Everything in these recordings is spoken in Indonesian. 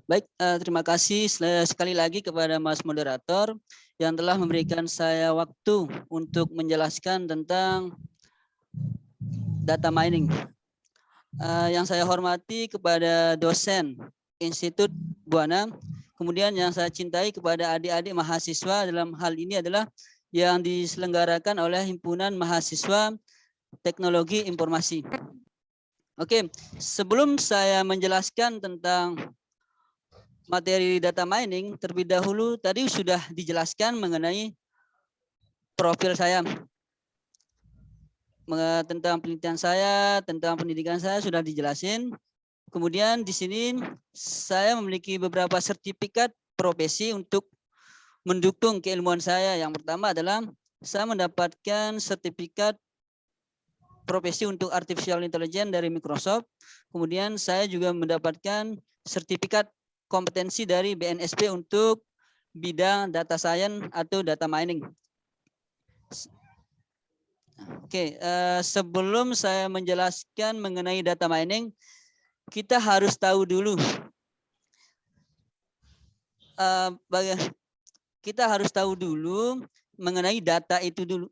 Baik, terima kasih sekali lagi kepada Mas Moderator yang telah memberikan saya waktu untuk menjelaskan tentang data mining. Yang saya hormati kepada dosen Institut Buana, kemudian yang saya cintai kepada adik-adik mahasiswa dalam hal ini adalah yang diselenggarakan oleh Himpunan Mahasiswa Teknologi Informasi. Oke, sebelum saya menjelaskan tentang materi data mining, terlebih dahulu tadi sudah dijelaskan mengenai profil saya, tentang penelitian saya, tentang pendidikan saya sudah dijelasin. Kemudian di sini saya memiliki beberapa sertifikat profesi untuk mendukung keilmuan saya. Yang pertama adalah saya mendapatkan sertifikat profesi untuk artificial intelligence dari Microsoft. Kemudian saya juga mendapatkan sertifikat kompetensi dari BNSP untuk bidang data science atau data mining. Oke, sebelum saya menjelaskan mengenai data mining, kita harus tahu dulu mengenai data itu dulu.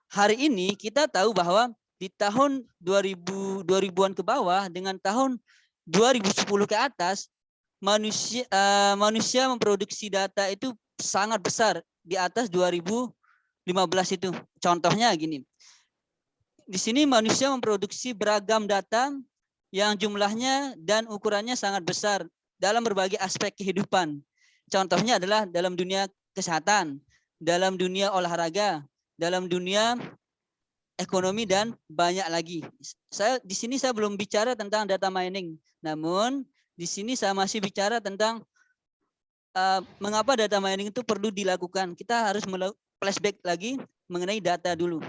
Hari ini kita tahu bahwa di tahun 2000-an ke bawah dengan tahun 2010 ke atas, manusia memproduksi data itu sangat besar di atas 2015 itu. Contohnya gini. Di sini manusia memproduksi beragam data yang jumlahnya dan ukurannya sangat besar dalam berbagai aspek kehidupan. Contohnya adalah dalam dunia kesehatan, dalam dunia olahraga, dalam dunia ekonomi dan banyak lagi. Di sini saya belum bicara tentang data mining. Namun di sini saya masih bicara tentang mengapa data mining itu perlu dilakukan. Kita harus flashback lagi mengenai data dulu.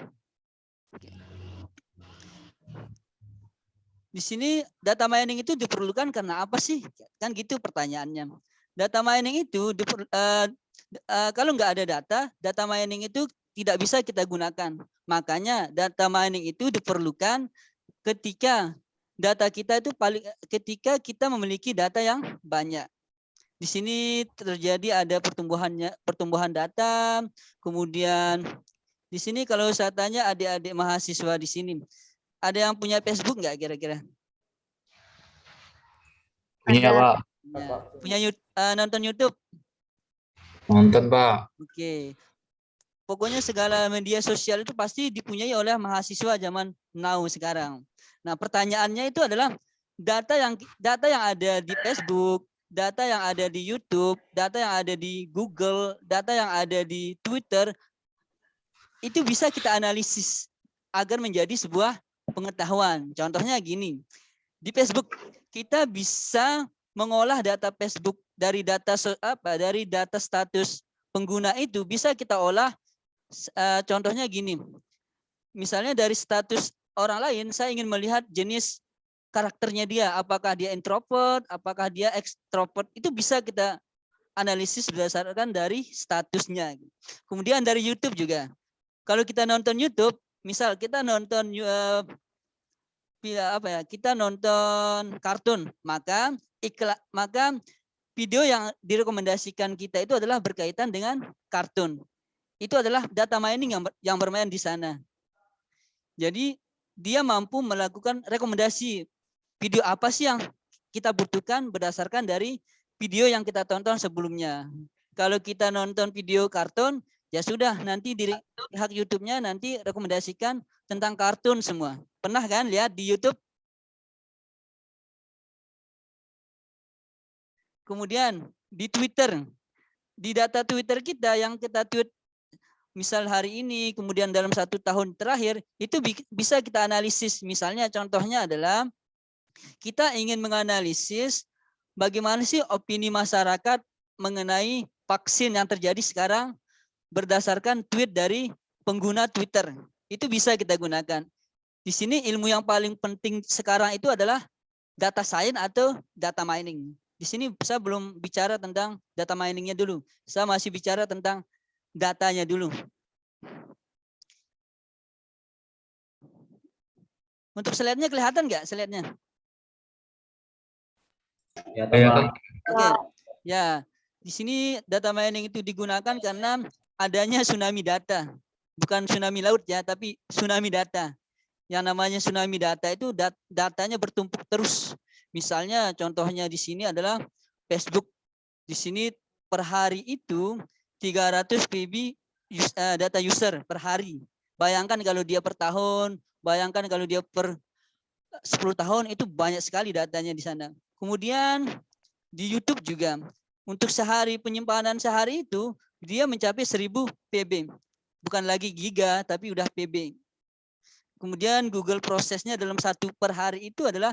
Di sini data mining itu diperlukan karena apa sih? Kan gitu pertanyaannya. Data mining itu kalau nggak ada data mining itu tidak bisa kita gunakan. Makanya data mining itu diperlukan ketika data kita itu ketika kita memiliki data yang banyak. Di sini terjadi ada pertumbuhan data, kemudian di sini kalau saya tanya adik-adik mahasiswa di sini, ada yang punya Facebook nggak kira-kira? Punya, Pak. Ya. Punya nonton YouTube? Nonton, Pak. Oke. Pokoknya segala media sosial itu pasti dipunyai oleh mahasiswa zaman now sekarang. Nah, pertanyaannya itu adalah data yang ada di Facebook, data yang ada di YouTube, data yang ada di Google, data yang ada di Twitter, itu bisa kita analisis agar menjadi sebuah pengetahuan. Contohnya gini, di Facebook kita bisa mengolah data Facebook dari data status pengguna itu bisa kita olah. Contohnya gini, misalnya dari status orang lain, saya ingin melihat jenis karakternya dia, apakah dia introvert, apakah dia extrovert, itu bisa kita analisis berdasarkan dari statusnya. Kemudian dari YouTube juga, kalau kita nonton YouTube, misal kita nonton kita nonton kartun, maka video yang direkomendasikan kita itu adalah berkaitan dengan kartun. Itu adalah data mining yang bermain di sana. Jadi dia mampu melakukan rekomendasi video apa sih yang kita butuhkan berdasarkan dari video yang kita tonton sebelumnya. Kalau kita nonton video kartun, ya sudah nanti di pihak YouTube-nya nanti rekomendasikan tentang kartun semua. Pernah kan lihat di YouTube? Kemudian di Twitter, di data Twitter kita yang kita tweet misal hari ini, kemudian dalam 1 tahun terakhir, itu bisa kita analisis. Misalnya contohnya adalah kita ingin menganalisis bagaimana sih opini masyarakat mengenai vaksin yang terjadi sekarang berdasarkan tweet dari pengguna Twitter. Itu bisa kita gunakan. Di sini ilmu yang paling penting sekarang itu adalah data science atau data mining. Di sini saya belum bicara tentang data miningnya dulu. Saya masih bicara tentang datanya dulu. Untuk slide-nya kelihatan nggak slide-nya? Kelihatan. Oke. Ya, di sini data mining itu digunakan karena adanya tsunami data. Bukan tsunami laut ya, tapi tsunami data. Yang namanya tsunami data itu datanya bertumpuk terus. Misalnya contohnya di sini adalah Facebook. Di sini per hari itu 300 PB data user per hari. Bayangkan kalau dia per tahun, bayangkan kalau dia per 10 tahun, itu banyak sekali datanya di sana. Kemudian di YouTube juga, untuk sehari penyimpanan sehari itu dia mencapai 1000 PB. Bukan lagi giga, tapi udah PB. Kemudian Google prosesnya dalam satu per hari itu adalah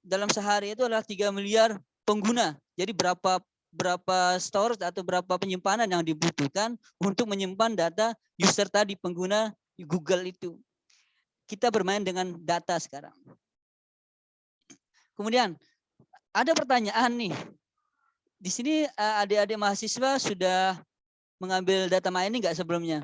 dalam sehari itu adalah 3 miliar pengguna. Jadi berapa storage atau berapa penyimpanan yang dibutuhkan untuk menyimpan data user tadi, pengguna Google itu. Kita bermain dengan data sekarang. Kemudian ada pertanyaan nih. Di sini adik-adik mahasiswa sudah mengambil data mining nggak sebelumnya?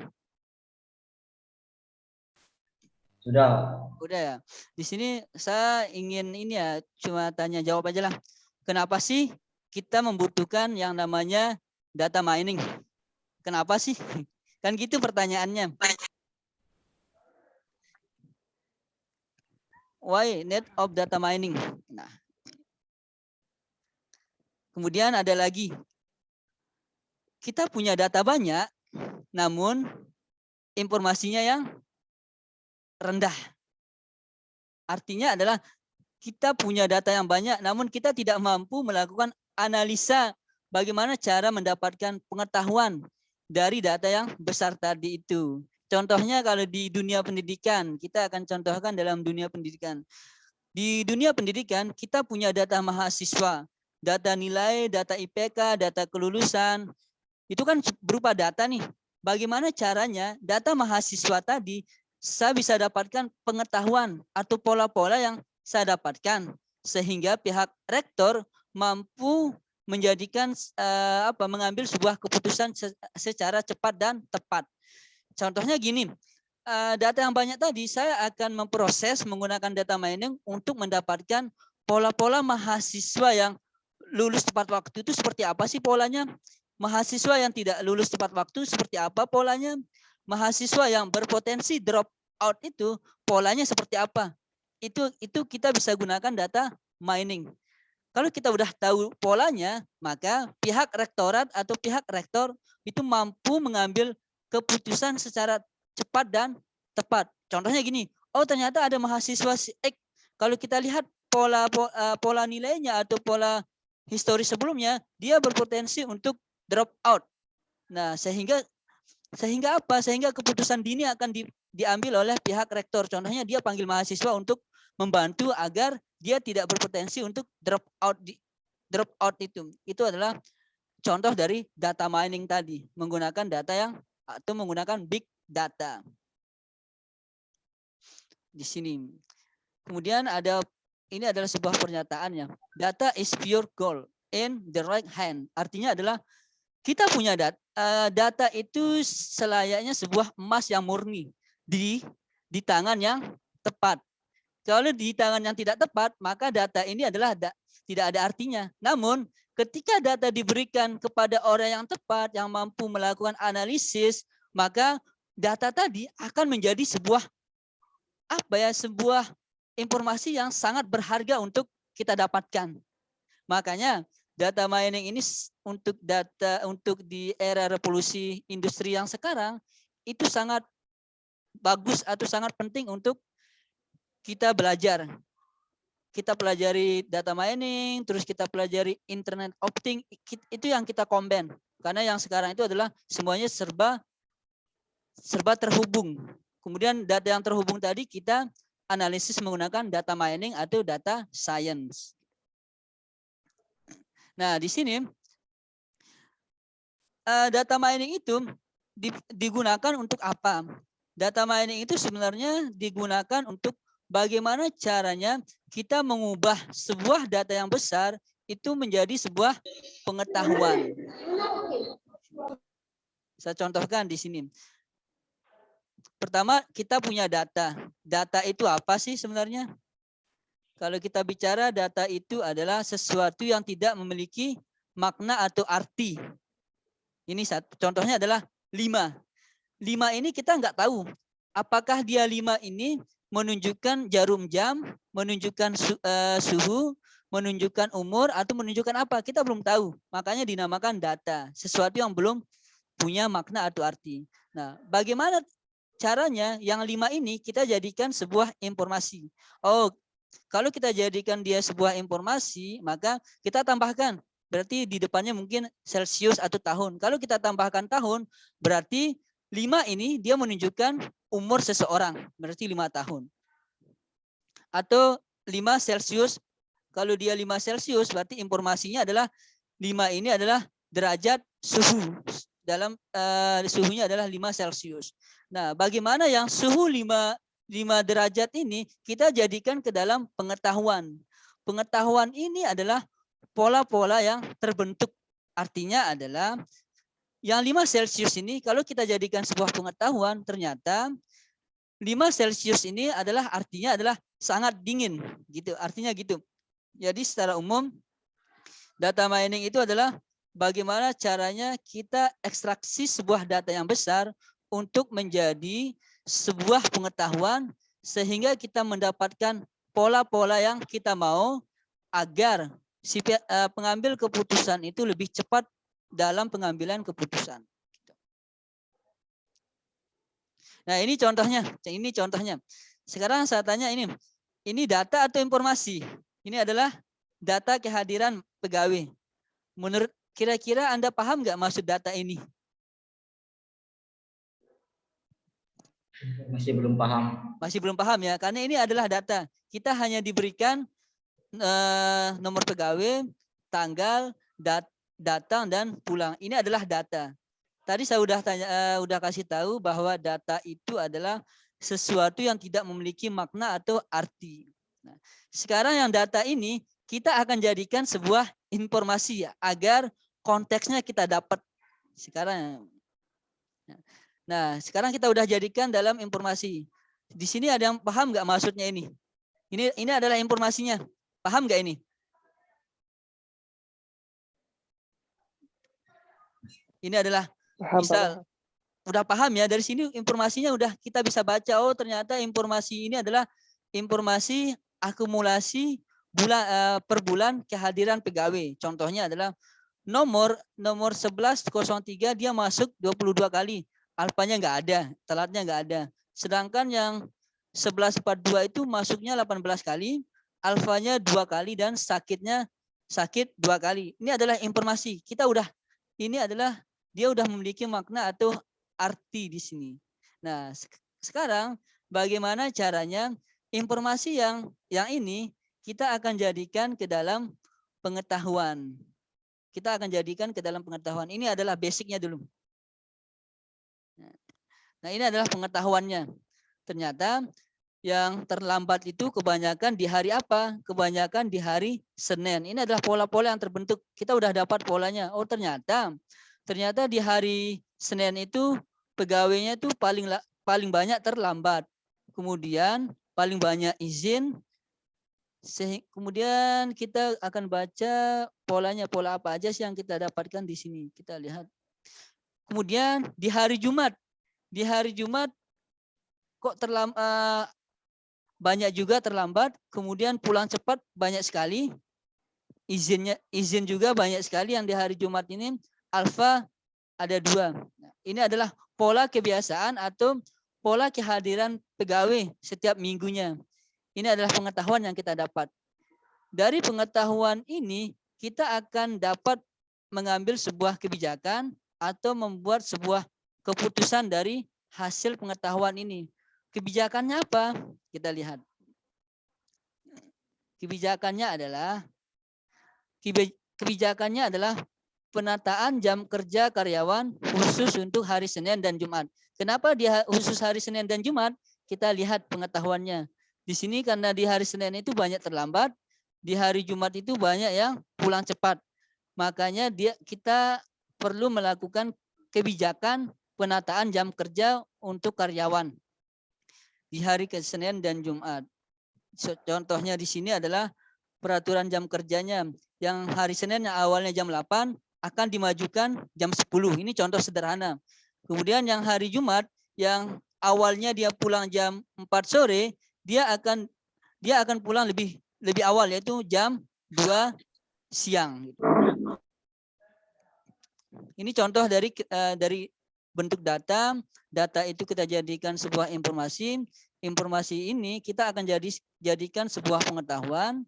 Sudah. Udah ya. Di sini saya ingin ini ya, cuma tanya jawab aja lah. Kenapa sih kita membutuhkan yang namanya data mining? Kenapa sih? Kan gitu pertanyaannya. Why need of data mining? Nah. Kemudian ada lagi. Kita punya data banyak, namun informasinya yang rendah. Artinya adalah kita punya data yang banyak, namun kita tidak mampu melakukan analisa bagaimana cara mendapatkan pengetahuan dari data yang besar tadi itu. Contohnya kalau di dunia pendidikan, kita akan contohkan dalam dunia pendidikan. Di dunia pendidikan, kita punya data mahasiswa, data nilai, data IPK, data kelulusan. Itu kan berupa data nih. Bagaimana caranya data mahasiswa tadi saya bisa dapatkan pengetahuan atau pola-pola yang saya dapatkan sehingga pihak rektor mampu menjadikan mengambil sebuah keputusan secara cepat dan tepat. Contohnya gini, data yang banyak tadi saya akan memproses menggunakan data mining untuk mendapatkan pola-pola mahasiswa yang lulus tepat waktu itu seperti apa sih polanya? Mahasiswa yang tidak lulus tepat waktu seperti apa polanya? Mahasiswa yang berpotensi drop out itu polanya seperti apa? Itu kita bisa gunakan data mining. Kalau kita udah tahu polanya, maka pihak rektorat atau pihak rektor itu mampu mengambil keputusan secara cepat dan tepat. Contohnya gini, oh ternyata ada mahasiswa X, kalau kita lihat pola nilainya atau pola histori sebelumnya, dia berpotensi untuk drop out. Nah, sehingga apa? Sehingga keputusan dini akan diambil oleh pihak rektor. Contohnya dia panggil mahasiswa untuk membantu agar dia tidak berpotensi untuk drop out itu. Itu adalah contoh dari data mining tadi, menggunakan data atau menggunakan big data. Di sini. Kemudian ini adalah sebuah pernyataannya. Data is pure gold in the right hand. Artinya adalah kita punya data itu selayaknya sebuah emas yang murni di tangan yang tepat. Kalau di tangan yang tidak tepat, maka data ini adalah tidak ada artinya. Namun ketika data diberikan kepada orang yang tepat, yang mampu melakukan analisis, maka data tadi akan menjadi sebuah informasi yang sangat berharga untuk kita dapatkan. Makanya data mining ini untuk di era revolusi industri yang sekarang itu sangat bagus atau sangat penting untuk kita belajar. Kita pelajari data mining, terus kita pelajari internet of things, itu yang kita combine. Karena yang sekarang itu adalah semuanya serba terhubung. Kemudian data yang terhubung tadi kita analisis menggunakan data mining atau data science. Nah, di sini data mining itu digunakan untuk apa? Data mining itu sebenarnya digunakan untuk bagaimana caranya kita mengubah sebuah data yang besar itu menjadi sebuah pengetahuan. Saya contohkan di sini. Pertama, kita punya data. Data itu apa sih sebenarnya? Kalau kita bicara data itu adalah sesuatu yang tidak memiliki makna atau arti. Ini contohnya adalah 5. 5 ini kita nggak tahu apakah dia 5 ini menunjukkan jarum jam, menunjukkan suhu, menunjukkan umur, atau menunjukkan apa. Kita belum tahu. Makanya dinamakan data. Sesuatu yang belum punya makna atau arti. Nah, bagaimana caranya yang 5 ini kita jadikan sebuah informasi. Oh, kalau kita jadikan dia sebuah informasi, maka kita tambahkan. Berarti di depannya mungkin Celsius atau tahun. Kalau kita tambahkan tahun, berarti 5 ini dia menunjukkan umur seseorang. Berarti 5 tahun. Atau 5 Celsius. Kalau dia 5 Celsius, berarti informasinya adalah 5 ini adalah derajat suhu. Dalam suhunya adalah 5 Celsius. Nah, bagaimana yang suhu 5 derajat ini kita jadikan ke dalam pengetahuan. Pengetahuan ini adalah pola-pola yang terbentuk. Artinya adalah yang 5 Celsius ini kalau kita jadikan sebuah pengetahuan, ternyata 5 Celsius ini adalah artinya adalah sangat dingin. Gitu, artinya gitu. Jadi secara umum data mining itu adalah bagaimana caranya kita ekstraksi sebuah data yang besar untuk menjadi sebuah pengetahuan sehingga kita mendapatkan pola-pola yang kita mau agar si pengambil keputusan itu lebih cepat dalam pengambilan keputusan. Nah, ini contohnya. Sekarang saya tanya ini data atau informasi? Ini adalah data kehadiran pegawai. Menurut kira-kira Anda paham nggak maksud data ini? Masih belum paham. Masih belum paham ya, karena ini adalah data. Kita hanya diberikan nomor pegawai, tanggal, datang dan pulang. Ini adalah data. Tadi saya udah kasih tahu bahwa data itu adalah sesuatu yang tidak memiliki makna atau arti. Nah, sekarang yang data ini kita akan jadikan sebuah informasi ya, agar konteksnya kita dapat. Nah, sekarang kita udah jadikan dalam informasi. Di sini ada yang paham nggak maksudnya ini? Ini adalah informasinya. Paham nggak ini? Ini adalah misal. Udah paham ya, dari sini informasinya udah kita bisa baca. Oh, ternyata informasi ini adalah informasi akumulasi per bulan kehadiran pegawai. Contohnya adalah nomor 1103 dia masuk 22 kali. Alfanya nggak ada, telatnya nggak ada. Sedangkan yang 1142 itu masuknya 18 kali, alfanya 2 kali dan sakit 2 kali. Ini adalah informasi. Dia udah memiliki makna atau arti di sini. Nah, sekarang bagaimana caranya informasi yang ini kita akan jadikan ke dalam pengetahuan. Kita akan jadikan ke dalam pengetahuan. Ini adalah basicnya dulu. Nah, ini adalah pengetahuannya. Ternyata yang terlambat itu kebanyakan di hari apa? Kebanyakan di hari Senin. Ini adalah pola-pola yang terbentuk. Kita udah dapat polanya. Oh, ternyata di hari Senin itu pegawainya itu paling banyak terlambat. Kemudian paling banyak izin. Kemudian kita akan baca polanya, pola apa aja sih yang kita dapatkan di sini. Kita lihat. Kemudian di hari Jumat kok banyak juga terlambat, kemudian pulang cepat banyak sekali, izin juga banyak sekali yang di hari Jumat ini, alfa ada 2. Ini adalah pola kebiasaan atau pola kehadiran pegawai setiap minggunya. Ini adalah pengetahuan yang kita dapat. Dari pengetahuan ini kita akan dapat mengambil sebuah kebijakan atau membuat sebuah keputusan dari hasil pengetahuan ini. Kebijakannya apa? Kita lihat. Kebijakannya adalah penataan jam kerja karyawan khusus untuk hari Senin dan Jumat. Kenapa dia khusus hari Senin dan Jumat? Kita lihat pengetahuannya. Di sini karena di hari Senin itu banyak terlambat, di hari Jumat itu banyak yang pulang cepat. Makanya kita perlu melakukan kebijakan penataan jam kerja untuk karyawan di hari Senin dan Jumat. Contohnya di sini adalah peraturan jam kerjanya. Yang hari Senin yang awalnya jam 8 akan dimajukan jam 10. Ini contoh sederhana. Kemudian yang hari Jumat yang awalnya dia pulang jam 4 sore, dia akan pulang lebih awal, yaitu jam 2 siang. Ini contoh dari bentuk data. Data itu kita jadikan sebuah informasi. Informasi ini kita akan jadikan sebuah pengetahuan.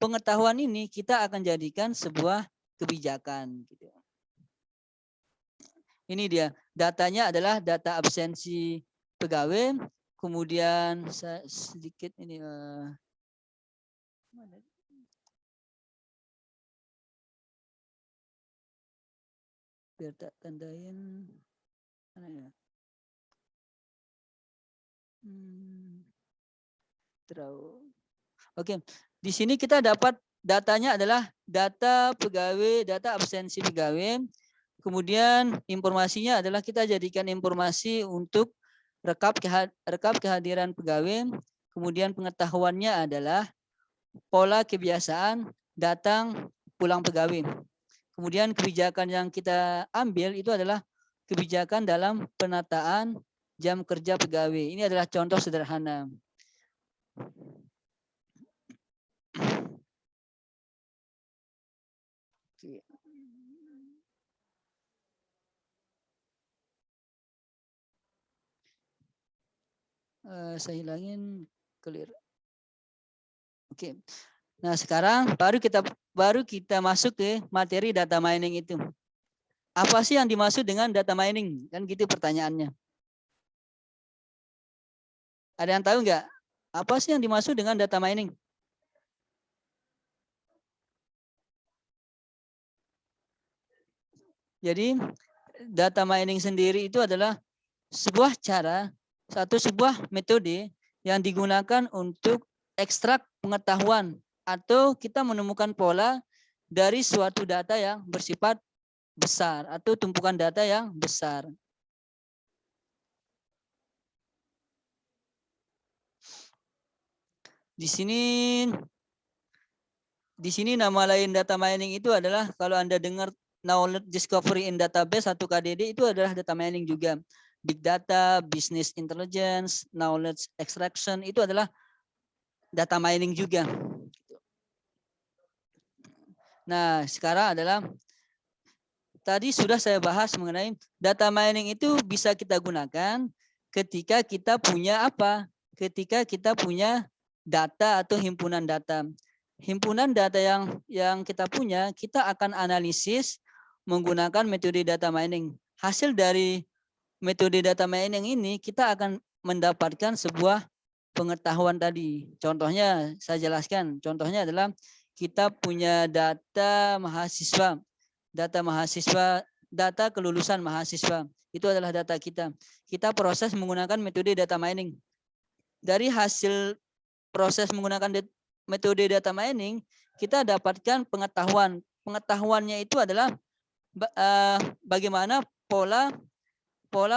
Pengetahuan ini kita akan jadikan sebuah kebijakan. Ini dia. Datanya adalah data absensi pegawai. Kemudian sedikit ini. Biar tak tandain. Mana ya? Oke, di sini kita dapat datanya adalah data pegawai, data absensi pegawai. Kemudian informasinya adalah kita jadikan informasi untuk rekap kehadiran pegawai. Kemudian pengetahuannya adalah pola kebiasaan datang pulang pegawai. Kemudian kebijakan yang kita ambil itu adalah kebijakan dalam penataan jam kerja pegawai. Ini adalah contoh sederhana. Saya hilangin, clear. Oke. Nah, sekarang baru kita masuk ke materi data mining itu. Apa sih yang dimaksud dengan data mining? Kan gitu pertanyaannya. Ada yang tahu nggak? Apa sih yang dimaksud dengan data mining? Jadi data mining sendiri itu adalah sebuah metode yang digunakan untuk ekstrak pengetahuan atau kita menemukan pola dari suatu data yang bersifat besar atau tumpukan data yang besar. Di sini nama lain data mining itu adalah kalau Anda dengar knowledge discovery in database atau KDD itu adalah data mining juga. Big data, business intelligence, knowledge extraction itu adalah data mining juga. Nah, sekarang adalah tadi sudah saya bahas mengenai data mining itu bisa kita gunakan ketika kita punya apa? Ketika kita punya data atau himpunan data. Himpunan data yang kita punya, kita akan analisis menggunakan metode data mining. Hasil dari metode data mining ini kita akan mendapatkan sebuah pengetahuan tadi. Contohnya saya jelaskan. Contohnya adalah kita punya data mahasiswa. Data kelulusan mahasiswa. Itu adalah data kita. Kita proses menggunakan metode data mining. Dari hasil proses menggunakan metode data mining, kita dapatkan pengetahuan. Pengetahuannya itu adalah bagaimana pola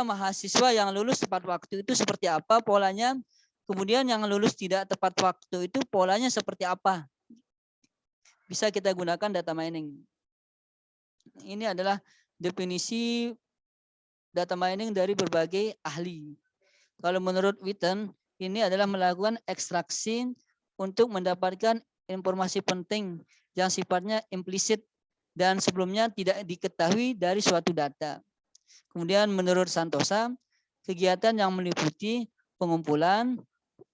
mahasiswa yang lulus tepat waktu itu seperti apa polanya. Kemudian yang lulus tidak tepat waktu itu polanya seperti apa. Bisa kita gunakan data mining. Ini adalah definisi data mining dari berbagai ahli. Kalau menurut Witten, ini adalah melakukan ekstraksi untuk mendapatkan informasi penting yang sifatnya implisit dan sebelumnya tidak diketahui dari suatu data. Kemudian menurut Santosa, kegiatan yang meliputi pengumpulan,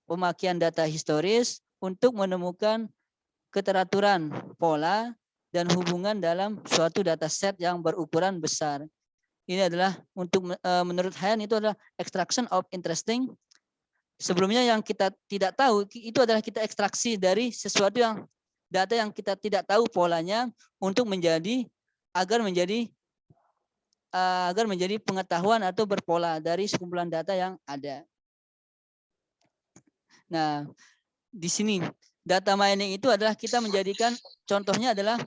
pemakaian data historis untuk menemukan keteraturan, pola, dan hubungan dalam suatu dataset yang berukuran besar. Ini adalah untuk menurut Hayan itu adalah extraction of interesting. Sebelumnya yang kita tidak tahu itu adalah kita ekstraksi dari sesuatu yang data yang kita tidak tahu polanya untuk agar menjadi pengetahuan atau berpola dari sekumpulan data yang ada. Nah, di sini data mining itu adalah kita menjadikan contohnya adalah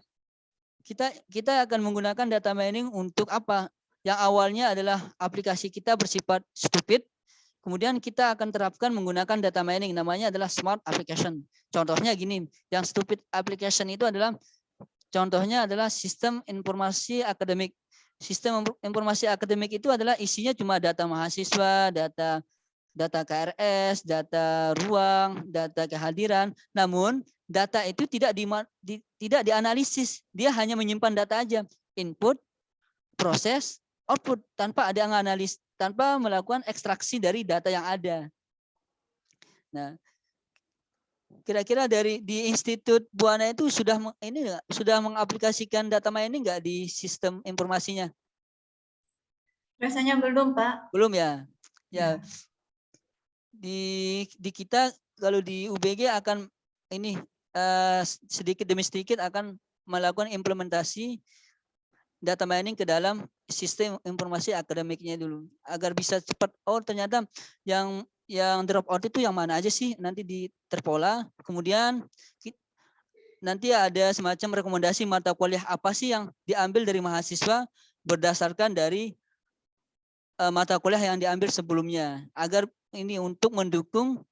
kita akan menggunakan data mining untuk apa? Yang awalnya adalah aplikasi kita bersifat stupid, Kemudian kita akan terapkan menggunakan data mining, namanya adalah smart application. Contohnya gini, yang stupid application itu adalah contohnya adalah sistem informasi akademik. Sistem informasi akademik itu adalah isinya cuma data mahasiswa, data KRS, data ruang, data kehadiran. Namun data itu tidak dianalisis, dia hanya menyimpan data aja, input, proses, output, tanpa ada analis, tanpa melakukan ekstraksi dari data yang ada. Nah, kira-kira di Institut Buana itu sudah mengaplikasikan data mining nggak di sistem informasinya? Rasanya belum, Pak. Belum ya? Ya. Di kita kalau di UBG akan ini sedikit demi sedikit akan melakukan implementasi data mining ke dalam sistem informasi akademiknya dulu agar bisa cepat. Oh, ternyata yang drop out itu yang mana aja sih, nanti di terpola. Kemudian nanti ada semacam rekomendasi mata kuliah apa sih yang diambil dari mahasiswa berdasarkan dari mata kuliah yang diambil sebelumnya, agar ini untuk mendukung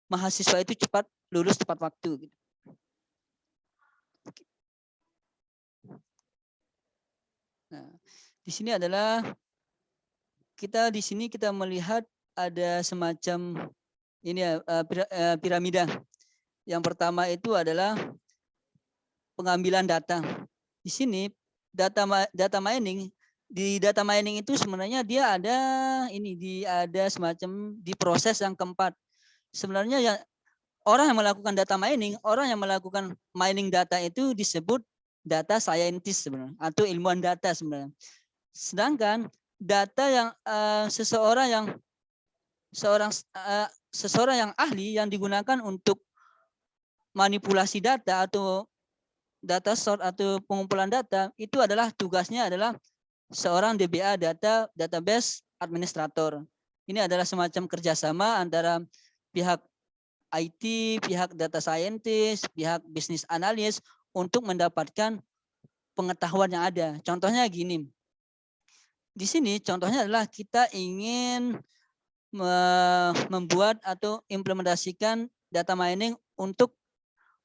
mahasiswa itu cepat lulus tepat waktu. Nah, di sini adalah kita melihat ada semacam ini ya, piramida. Yang pertama itu adalah pengambilan data. Di sini data mining, di data mining itu sebenarnya dia ada semacam di proses yang keempat. Sebenarnya ya orang yang melakukan data mining, orang yang melakukan mining data itu disebut data scientist sebenarnya, atau ilmuwan data sebenarnya. Sedangkan data yang seseorang yang ahli yang digunakan untuk manipulasi data atau data sort atau pengumpulan data itu adalah tugasnya adalah seorang DBA, database administrator. Ini adalah semacam kerjasama antara pihak IT, pihak data scientist, pihak bisnis analis untuk mendapatkan pengetahuan yang ada. Contohnya gini, di sini contohnya adalah kita ingin membuat atau implementasikan data mining untuk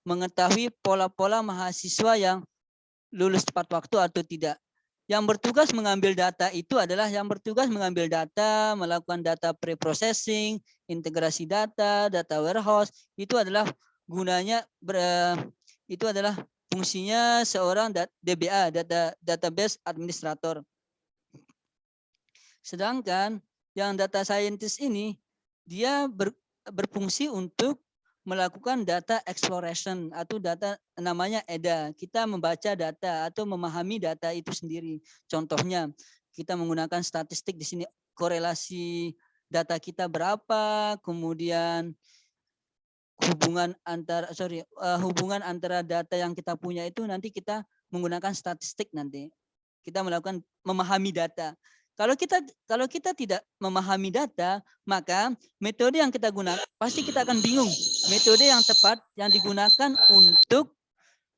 mengetahui pola-pola mahasiswa yang lulus tepat waktu atau tidak. Yang bertugas mengambil data itu adalah melakukan data pre-processing, integrasi data warehouse. Itu adalah gunanya, itu adalah fungsinya seorang DBA, database administrator. Sedangkan yang data scientist ini, dia berfungsi untuk melakukan data exploration atau data namanya EDA. Kita membaca data atau memahami data itu sendiri. Contohnya kita menggunakan statistik di sini, korelasi data kita berapa, kemudian hubungan antara data yang kita punya itu nanti kita menggunakan statistik nanti. Kita melakukan memahami data. Kalau kita tidak memahami data, maka metode yang kita gunakan pasti kita akan bingung. Metode yang tepat yang digunakan untuk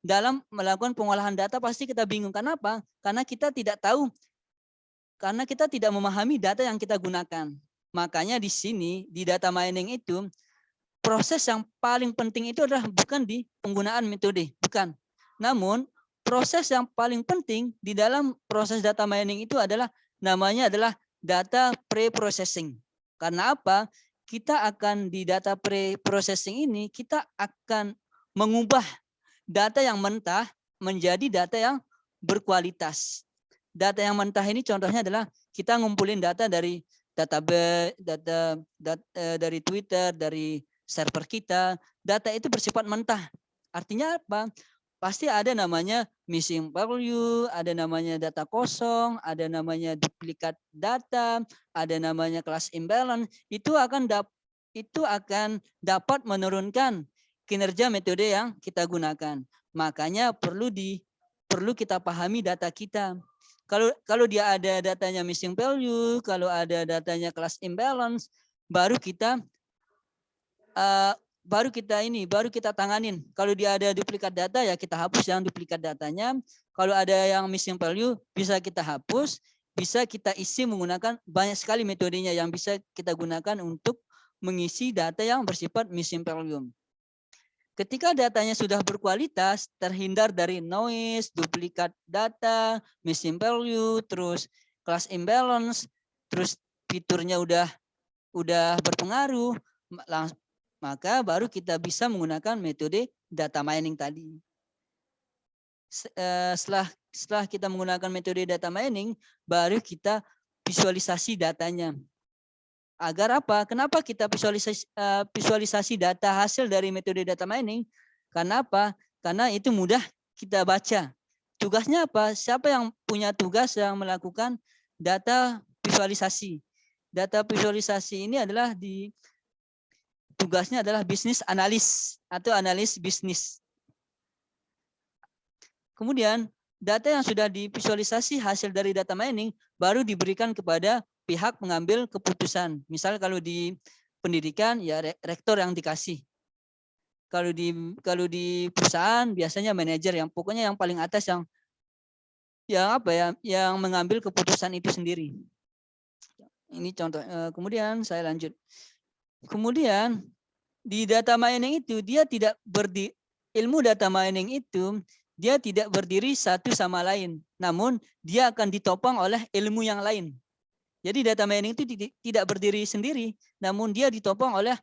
dalam melakukan pengolahan data pasti kita bingung. Kenapa? Karena kita tidak tahu. Karena kita tidak memahami data yang kita gunakan. Makanya di sini di data mining itu proses yang paling penting itu adalah bukan di penggunaan metode, bukan. Namun proses yang paling penting di dalam proses data mining itu adalah namanya adalah data pre-processing. Karena apa? Kita akan di data pre-processing ini kita akan mengubah data yang mentah menjadi data yang berkualitas. Data yang mentah ini contohnya adalah kita ngumpulin data dari database, dari Twitter, dari server kita. Data itu bersifat mentah. Artinya apa? Pasti ada namanya missing value, ada namanya data kosong, ada namanya duplikat data, ada namanya class imbalance. Itu akan dapat menurunkan kinerja metode yang kita gunakan. Makanya perlu kita pahami data kita. Kalau dia ada datanya missing value, kalau ada datanya class imbalance, baru kita tanganin. Kalau dia ada duplikat data ya kita hapus yang duplikat datanya. Kalau ada yang missing value bisa kita hapus. bisa kita isi menggunakan banyak sekali metodenya yang bisa kita gunakan untuk mengisi data yang bersifat missing value. Ketika datanya sudah berkualitas, terhindar dari noise, duplikat data, missing value, terus class imbalance, terus fiturnya udah berpengaruh, maka baru kita bisa menggunakan metode data mining tadi. Setelah kita menggunakan metode data mining, baru kita visualisasi datanya. Agar apa? Kenapa kita visualisasi data hasil dari metode data mining? Karena apa? Karena itu mudah kita baca. Tugasnya apa? Siapa yang punya tugas yang melakukan data visualisasi? Data visualisasi ini adalah tugasnya adalah bisnis analis atau analis bisnis. Kemudian data yang sudah divisualisasi hasil dari data mining baru diberikan kepada pihak mengambil keputusan. Misal kalau di pendidikan ya rektor yang dikasih. Kalau di perusahaan biasanya manajer yang pokoknya yang paling atas yang mengambil keputusan itu sendiri. Ini contoh. Kemudian saya lanjut. Kemudian di data mining itu ilmu data mining itu dia tidak berdiri satu sama lain, namun dia akan ditopang oleh ilmu yang lain. Jadi data mining itu tidak berdiri sendiri, namun dia ditopang oleh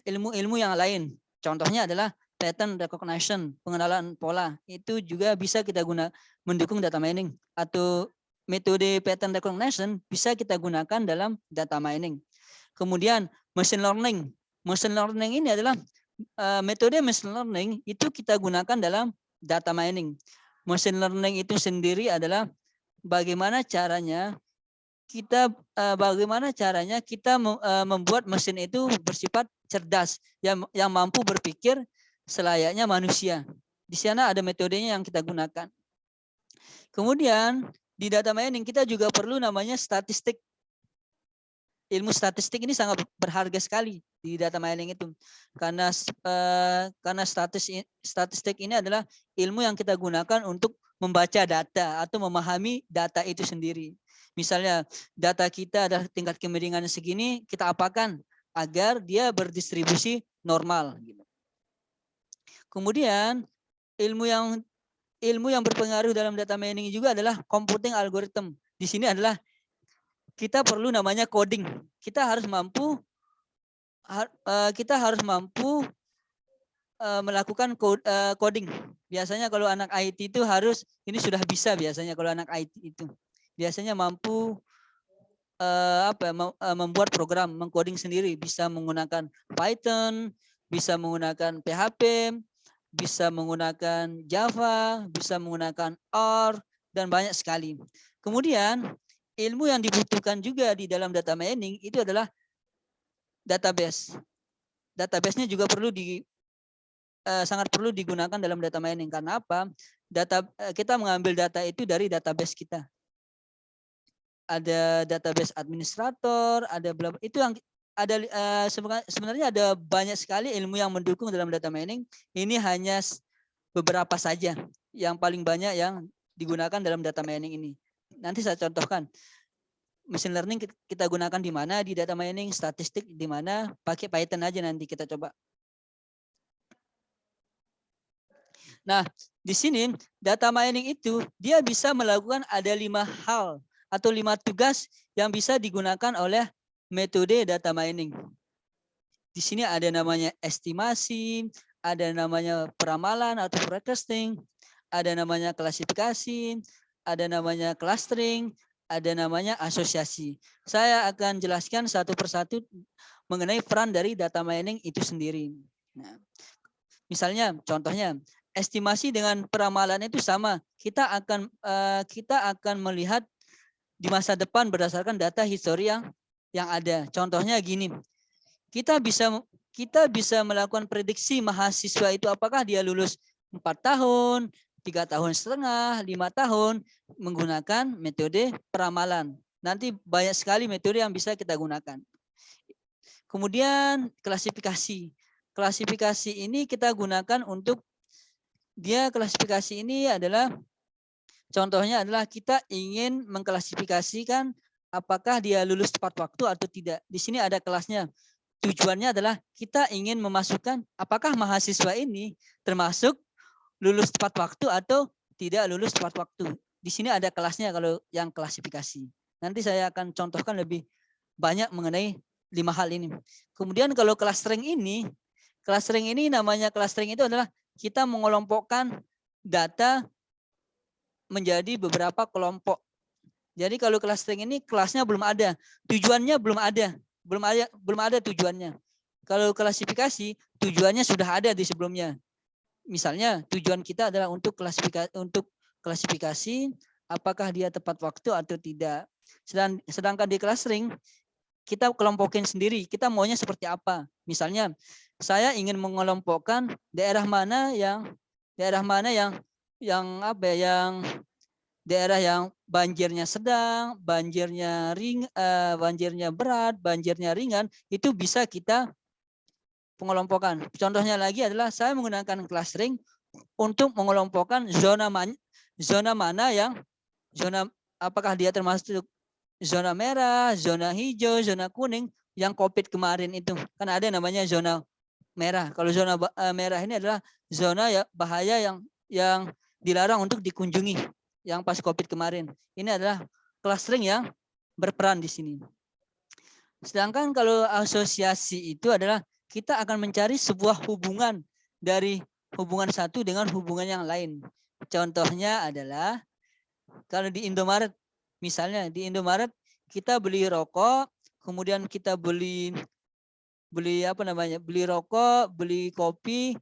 ilmu-ilmu yang lain. Contohnya adalah pattern recognition, pengenalan pola. Itu juga bisa kita mendukung data mining. Atau metode pattern recognition bisa kita gunakan dalam data mining. Kemudian machine learning. Machine learning ini adalah metode machine learning itu kita gunakan dalam data mining. Machine learning itu sendiri adalah bagaimana caranya kita membuat mesin itu bersifat cerdas yang mampu berpikir selayaknya manusia. Di sana ada metodenya yang kita gunakan. Kemudian di data mining kita juga perlu namanya statistik. Ilmu statistik ini sangat berharga sekali di data mining itu karena statistik ini adalah ilmu yang kita gunakan untuk membaca data atau memahami data itu sendiri. Misalnya data kita adalah tingkat kemiringan segini, kita apakan agar dia berdistribusi normal. Kemudian ilmu yang berpengaruh dalam data mining juga adalah computing algorithm. Di sini adalah kita perlu namanya coding. Kita harus mampu melakukan coding. Biasanya kalau anak IT itu ini sudah bisa biasanya kalau anak IT itu. Biasanya mampu membuat program, mengcoding sendiri, bisa menggunakan Python, bisa menggunakan PHP, bisa menggunakan Java, bisa menggunakan R, dan banyak sekali. Kemudian ilmu yang dibutuhkan juga di dalam data mining itu adalah database. Database-nya juga sangat perlu digunakan dalam data mining. Karena apa? Kita mengambil data itu dari database kita. Ada database administrator, itu yang ada sebenarnya ada banyak sekali ilmu yang mendukung dalam data mining. Ini hanya beberapa saja yang paling banyak yang digunakan dalam data mining ini. Nanti saya contohkan. Machine learning kita gunakan di mana, di data mining, statistik di mana, pakai Python aja nanti kita coba. Nah, di sini data mining itu dia bisa melakukan ada 5 hal atau 5 tugas yang bisa digunakan oleh metode data mining. Di sini ada namanya estimasi, ada namanya peramalan atau forecasting, ada namanya klasifikasi, ada namanya clustering, ada namanya asosiasi. Saya akan jelaskan satu persatu mengenai peran dari data mining itu sendiri. Nah, misalnya, contohnya, estimasi dengan peramalan itu sama. Kita akan melihat di masa depan berdasarkan data histori yang ada. Contohnya gini, kita bisa melakukan prediksi mahasiswa itu apakah dia lulus 4 tahun, 3 tahun setengah, 5 tahun menggunakan metode peramalan. Nanti banyak sekali metode yang bisa kita gunakan. Kemudian klasifikasi. Klasifikasi ini kita gunakan klasifikasi ini adalah Contohnya adalah kita ingin mengklasifikasikan apakah dia lulus tepat waktu atau tidak. Di sini ada kelasnya. Tujuannya adalah kita ingin memasukkan apakah mahasiswa ini termasuk lulus tepat waktu atau tidak lulus tepat waktu. Di sini ada kelasnya kalau yang klasifikasi. Nanti saya akan contohkan lebih banyak mengenai 5 hal ini. Kemudian kalau clustering ini namanya clustering itu adalah kita mengelompokkan data menjadi beberapa kelompok. Jadi kalau clustering ini kelasnya belum ada, tujuannya belum ada tujuannya. Kalau klasifikasi tujuannya sudah ada di sebelumnya. Misalnya tujuan kita adalah untuk klasifikasi apakah dia tepat waktu atau tidak. Sedangkan di clustering kita kelompokin sendiri, kita maunya seperti apa. Misalnya saya ingin mengelompokkan daerah mana yang daerah yang banjirnya sedang, banjirnya berat, banjirnya ringan, itu bisa kita pengelompokan. Contohnya lagi adalah saya menggunakan clustering untuk mengelompokkan zona mana yang apakah dia termasuk zona merah, zona hijau, zona kuning yang COVID kemarin itu. Kan ada namanya zona merah. Kalau zona merah ini adalah zona bahaya yang dilarang untuk dikunjungi yang pas COVID kemarin. Ini adalah clustering yang berperan di sini. Sedangkan kalau asosiasi itu adalah kita akan mencari sebuah hubungan dari hubungan satu dengan hubungan yang lain. Contohnya adalah kalau di Indomaret, misalnya di Indomaret kita beli rokok, kemudian kita beli rokok, beli kopi.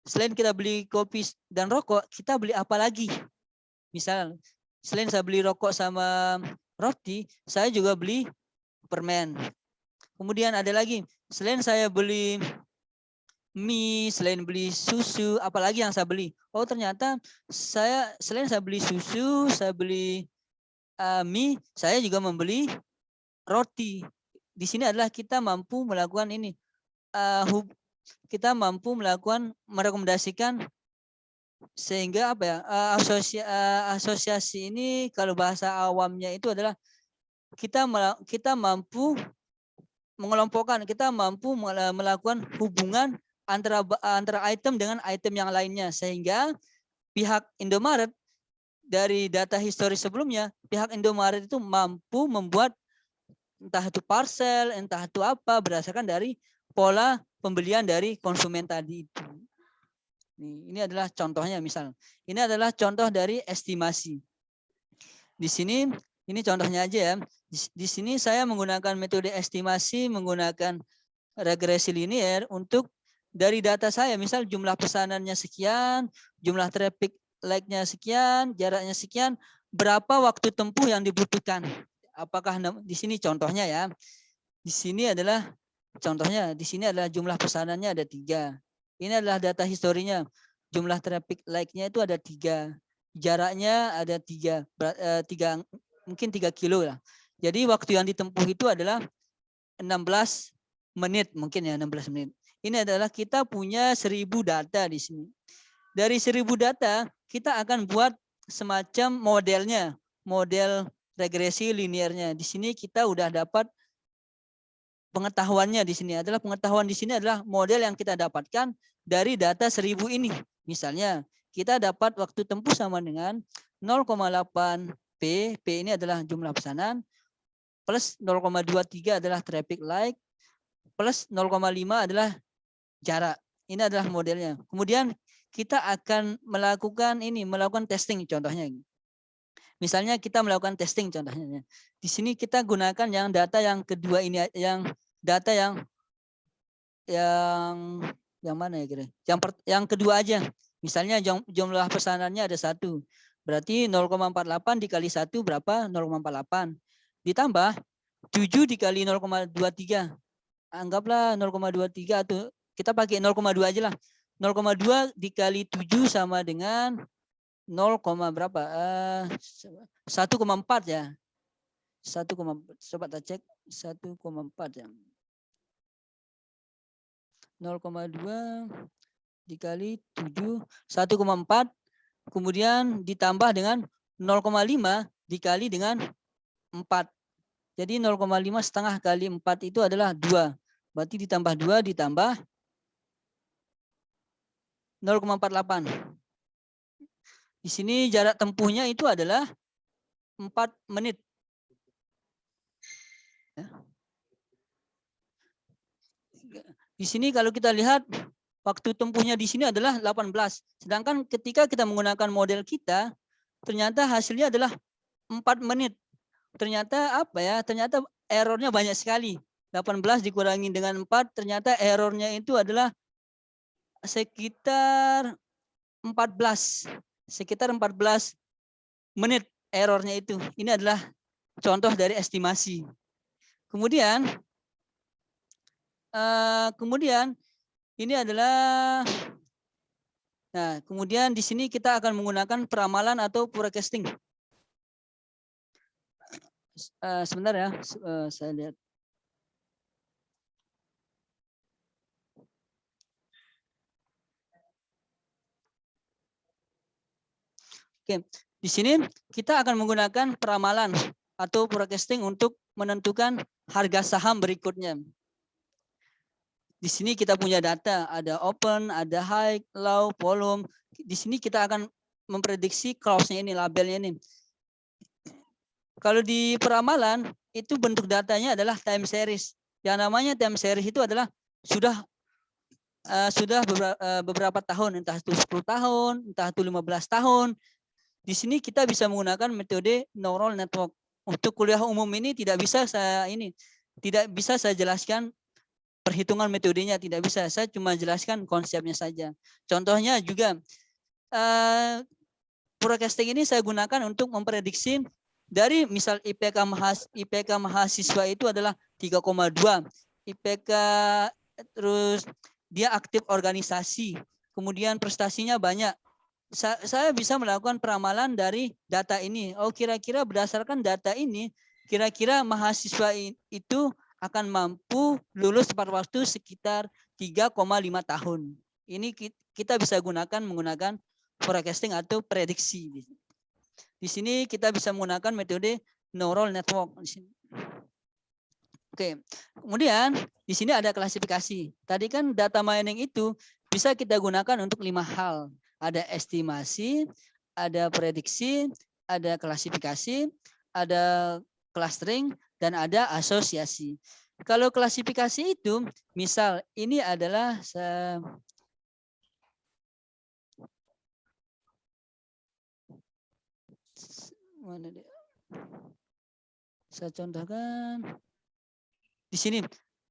Selain kita beli kopi dan rokok, kita beli apa lagi? Misal, selain saya beli rokok sama roti, saya juga beli permen. Kemudian ada lagi, selain saya beli mie, selain beli susu, apalagi yang saya beli? Oh ternyata selain saya beli susu, saya beli mie, saya juga membeli roti. Di sini adalah kita mampu melakukan ini, kita mampu merekomendasikan sehingga asosiasi ini kalau bahasa awamnya itu adalah kita mampu mengelompokkan, kita mampu melakukan hubungan antara item dengan item yang lainnya, sehingga pihak Indomaret dari data histori sebelumnya, pihak Indomaret itu mampu membuat entah itu parcel, entah itu apa berdasarkan dari pola pembelian dari konsumen tadi itu. Ini adalah contohnya, misal. Ini adalah contoh dari estimasi. Di sini, ini contohnya aja ya. Di sini saya menggunakan metode estimasi, menggunakan regresi linear untuk dari data saya, misal jumlah pesanannya sekian, jumlah traffic like-nya sekian, jaraknya sekian, berapa waktu tempuh yang dibutuhkan. Apakah di sini contohnya ya. Di sini adalah contohnya, di sini adalah jumlah pesanannya ada 3. Ini adalah data historinya. Jumlah traffic like-nya itu ada 3. Jaraknya ada 3, mungkin 3 kilo lah. Jadi waktu yang ditempuh itu adalah 16 menit mungkin ya, 16 menit. Ini adalah kita punya 1000 data di sini. Dari 1000 data kita akan buat semacam modelnya, model regresi linearnya. Di sini kita udah dapat pengetahuannya di sini adalah model yang kita dapatkan dari data 1000 ini. Misalnya kita dapat waktu tempuh sama dengan 0,8 P ini adalah jumlah pesanan, plus 0,23 adalah traffic light, plus 0,5 adalah jarak. Ini adalah modelnya. Kemudian kita akan melakukan testing contohnya. Misalnya kita melakukan testing contohnya. Di sini kita gunakan yang data yang kedua ini, yang data yang mana ya kira? Yang kedua aja. Misalnya jumlah pesanannya ada 1. Berarti 0,48 dikali 1 berapa? 0,48. Ditambah 7 dikali 0,23. Anggaplah 0,23 atau kita pakai 0,2 aja lah. 0,2 dikali 7 sama dengan 0, berapa? 1,4 ya. 1, coba kita cek 1,4 ya. 0,2 dikali 7, 1,4, kemudian ditambah dengan 0,5 dikali dengan 4. Jadi 0,5 setengah kali 4 itu adalah 2. Berarti ditambah 2 ditambah 0,48. Di sini jarak tempuhnya itu adalah 4 menit. Di sini kalau kita lihat waktu tempuhnya di sini adalah 18. Sedangkan ketika kita menggunakan model kita, ternyata hasilnya adalah 4 menit. Ternyata apa ya? Ternyata errornya banyak sekali. 18 dikurangi dengan 4, ternyata errornya itu adalah sekitar 14. Sekitar 14 menit errornya itu. Ini adalah contoh dari estimasi. Kemudian ini adalah, nah kemudian di sini kita akan menggunakan peramalan atau forecasting. Sebentar ya, saya lihat. Oke, di sini kita akan menggunakan peramalan atau forecasting untuk menentukan harga saham berikutnya. Di sini kita punya data, ada open, ada high, low, volume. Di sini kita akan memprediksi close-nya ini, labelnya ini. Kalau di peramalan, itu bentuk datanya adalah time series. Yang namanya time series itu adalah sudah beberapa tahun, entah itu 10 tahun, entah itu 15 tahun. Di sini kita bisa menggunakan metode neural network. Untuk kuliah umum ini tidak bisa saya jelaskan perhitungan metodenya, tidak bisa. Saya cuma jelaskan konsepnya saja. Contohnya juga forecasting ini saya gunakan untuk memprediksi dari misal IPK mahasiswa itu adalah 3,2. IPK terus dia aktif organisasi, kemudian prestasinya banyak. Saya bisa melakukan peramalan dari data ini. Oh, kira-kira berdasarkan data ini, kira-kira mahasiswa itu akan mampu lulus tepat waktu sekitar 3,5 tahun. Ini kita bisa menggunakan forecasting atau prediksi. Di sini kita bisa menggunakan metode neural network. Oke, kemudian di sini ada klasifikasi. Tadi kan data mining itu bisa kita gunakan untuk 5 hal. Ada estimasi, ada prediksi, ada klasifikasi, ada clustering, dan ada asosiasi. Kalau klasifikasi itu, misal ini adalah saya contohkan di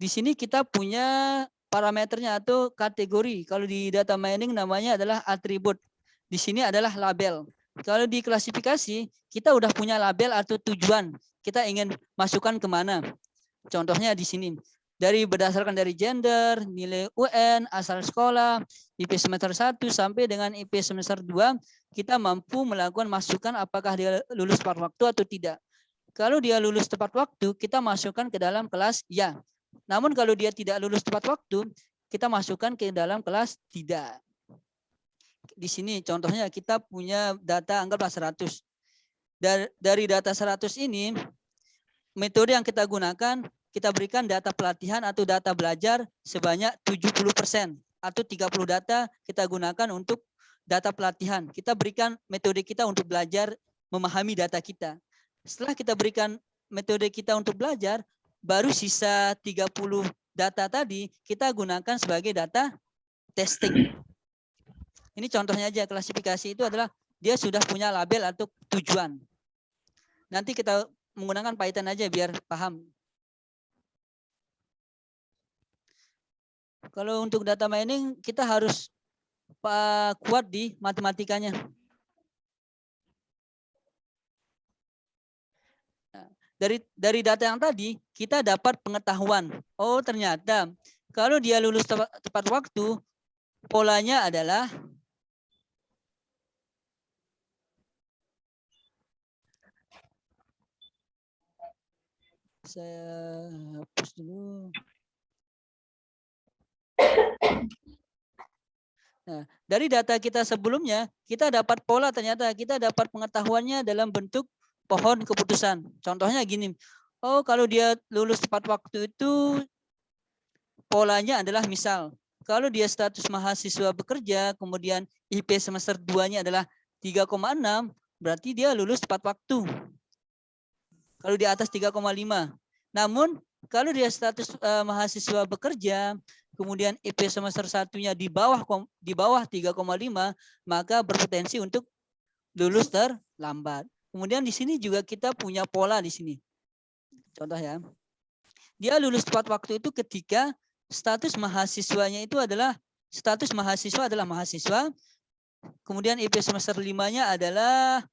sini kita punya parameternya atau kategori. Kalau di data mining namanya adalah atribut. Di sini adalah label. Kalau di klasifikasi, kita udah punya label atau tujuan. Kita ingin masukkan kemana. Contohnya di sini. Berdasarkan dari gender, nilai UN, asal sekolah, IP semester 1 sampai dengan IP semester 2, kita mampu melakukan masukan apakah dia lulus tepat waktu atau tidak. Kalau dia lulus tepat waktu, kita masukkan ke dalam kelas ya. Namun kalau dia tidak lulus tepat waktu, kita masukkan ke dalam kelas tidak. Di sini contohnya kita punya data anggaplah 100. Dari data 100 ini, metode yang kita gunakan, kita berikan data pelatihan atau data belajar sebanyak 70%. Atau 30 data kita gunakan untuk data pelatihan. Kita berikan metode kita untuk belajar memahami data kita. Setelah kita berikan metode kita untuk belajar, baru sisa 30 data tadi kita gunakan sebagai data testing. Ini contohnya aja, klasifikasi itu adalah dia sudah punya label atau tujuan. Nanti kita menggunakan Python aja biar paham. Kalau untuk data mining kita harus kuat di matematikanya. Dari data yang tadi kita dapat pengetahuan. Oh, ternyata kalau dia lulus tepat waktu, polanya adalah saya hapus dulu. Nah, dari data kita sebelumnya, kita dapat pola, ternyata kita dapat pengetahuannya dalam bentuk pohon keputusan. Contohnya gini, oh kalau dia lulus tepat waktu itu polanya adalah misal, kalau dia status mahasiswa bekerja, kemudian IP semester 2-nya adalah 3,6, berarti dia lulus tepat waktu. Kalau di atas 3,5. Namun, kalau dia status mahasiswa bekerja, kemudian IP semester 1-nya di bawah 3,5, maka berpotensi untuk lulus terlambat. Kemudian di sini juga kita punya pola di sini. Contoh ya. Dia lulus tepat waktu itu ketika status mahasiswanya itu adalah mahasiswa, kemudian IP semester 5-nya adalah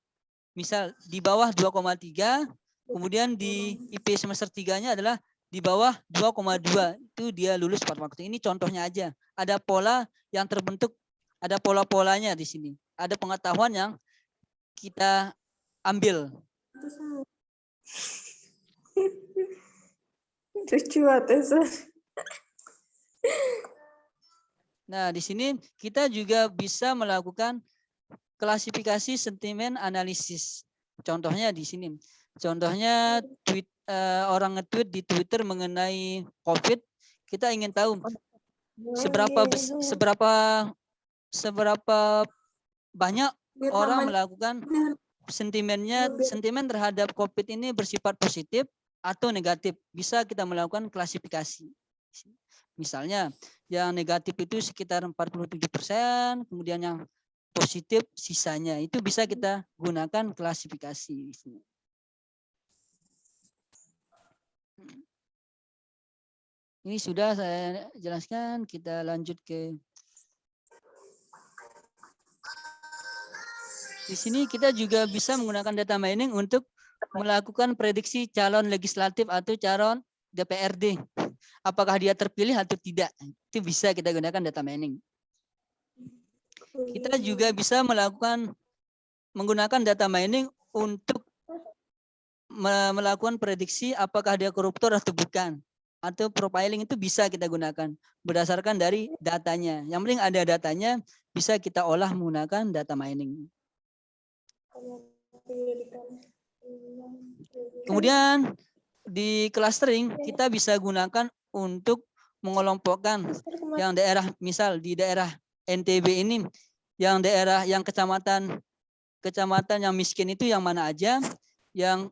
misal di bawah 2,3, kemudian di IP semester 3-nya adalah di bawah 2,2, itu dia lulus tepat waktu. Ini contohnya aja. Ada pola yang terbentuk, ada pola-polanya di sini. Ada pengetahuan yang kita ambil. Lucu banget. Nah, di sini kita juga bisa melakukan klasifikasi sentimen analisis. Contohnya di sini. Contohnya orang nge-tweet di Twitter mengenai COVID, kita ingin tahu seberapa banyak orang melakukan sentimen terhadap COVID ini bersifat positif atau negatif. Bisa kita melakukan klasifikasi. Misalnya yang negatif itu sekitar 47%, kemudian yang positif sisanya. Itu bisa kita gunakan klasifikasi. Ini sudah saya jelaskan, kita lanjut ke di sini. Kita juga bisa menggunakan data mining untuk melakukan prediksi calon legislatif atau calon DPRD. Apakah dia terpilih atau tidak. Itu bisa kita gunakan data mining. Kita juga bisa menggunakan data mining untuk melakukan prediksi apakah dia koruptor atau bukan. Atau profiling itu bisa kita gunakan berdasarkan dari datanya. Yang penting ada datanya, bisa kita olah menggunakan data mining. Kemudian di clustering kita bisa gunakan untuk mengelompokkan yang daerah, misal di daerah NTB ini, yang daerah yang kecamatan yang miskin itu yang mana aja, yang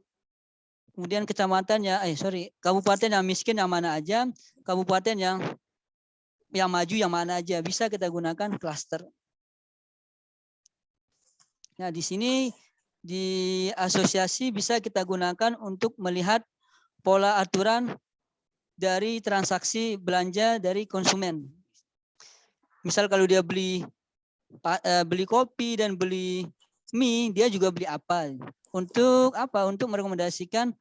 kemudian kabupaten yang miskin yang mana aja, kabupaten yang maju yang mana aja, bisa kita gunakan cluster. Nah, di sini di asosiasi bisa kita gunakan untuk melihat pola aturan dari transaksi belanja dari konsumen. Misal kalau dia beli kopi dan beli mie, dia juga beli apa? Untuk apa? Untuk merekomendasikan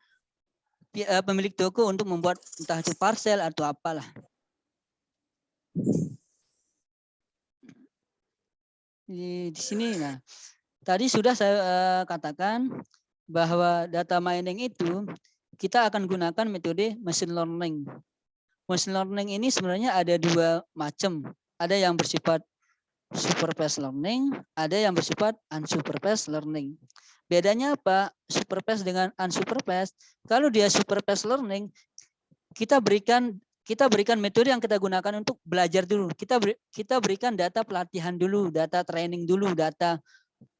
pemilik toko untuk membuat entah itu parcel atau apalah. Di sini, nah, tadi sudah saya katakan bahwa data mining itu kita akan gunakan metode machine learning. Machine learning ini sebenarnya ada dua macam. Ada yang bersifat supervised learning, ada yang bersifat unsupervised learning. Bedanya apa? Supervised dengan unsupervised. Kalau dia supervised learning, kita berikan metode yang kita gunakan untuk belajar dulu. Kita berikan data pelatihan dulu, data training dulu, data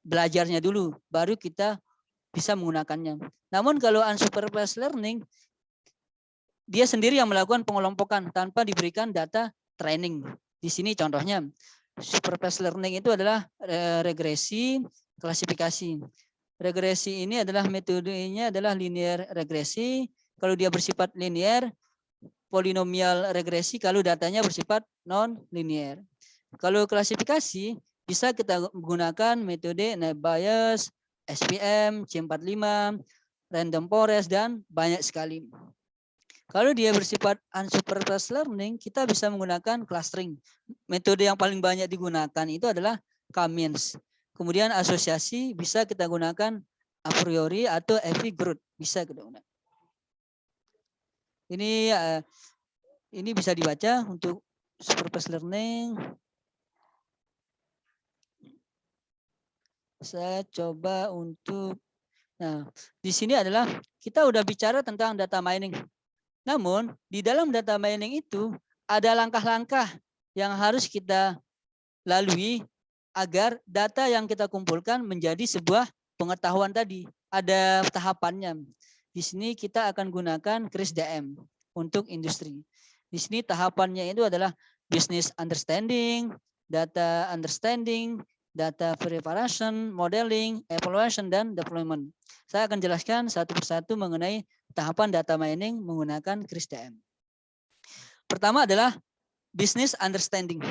belajarnya dulu, baru kita bisa menggunakannya. Namun kalau unsupervised learning, dia sendiri yang melakukan pengelompokan tanpa diberikan data training. Di sini contohnya, supervised learning itu adalah regresi, klasifikasi. Regresi ini adalah metodenya adalah linear regresi. Kalau dia bersifat linear, polinomial regresi kalau datanya bersifat non linear. Kalau klasifikasi bisa kita gunakan metode net bias, SPM, C45, random forest, dan banyak sekali. Kalau dia bersifat unsupervised learning, kita bisa menggunakan clustering. Metode yang paling banyak digunakan itu adalah K-means. Kemudian asosiasi bisa kita gunakan a priori atau Effie Group, bisa kita gunakan. Ini bisa dibaca untuk supervised learning. Saya coba untuk, nah, di sini adalah kita udah bicara tentang data mining. Namun, di dalam data mining itu ada langkah-langkah yang harus kita lalui agar data yang kita kumpulkan menjadi sebuah pengetahuan tadi. Ada tahapannya. Di sini kita akan gunakan Kris DM untuk industri. Di sini tahapannya itu adalah business understanding, data understanding, data preparation, modeling, evaluation, dan deployment. Saya akan jelaskan satu persatu mengenai tahapan data mining menggunakan Kris DM. Pertama adalah business understanding.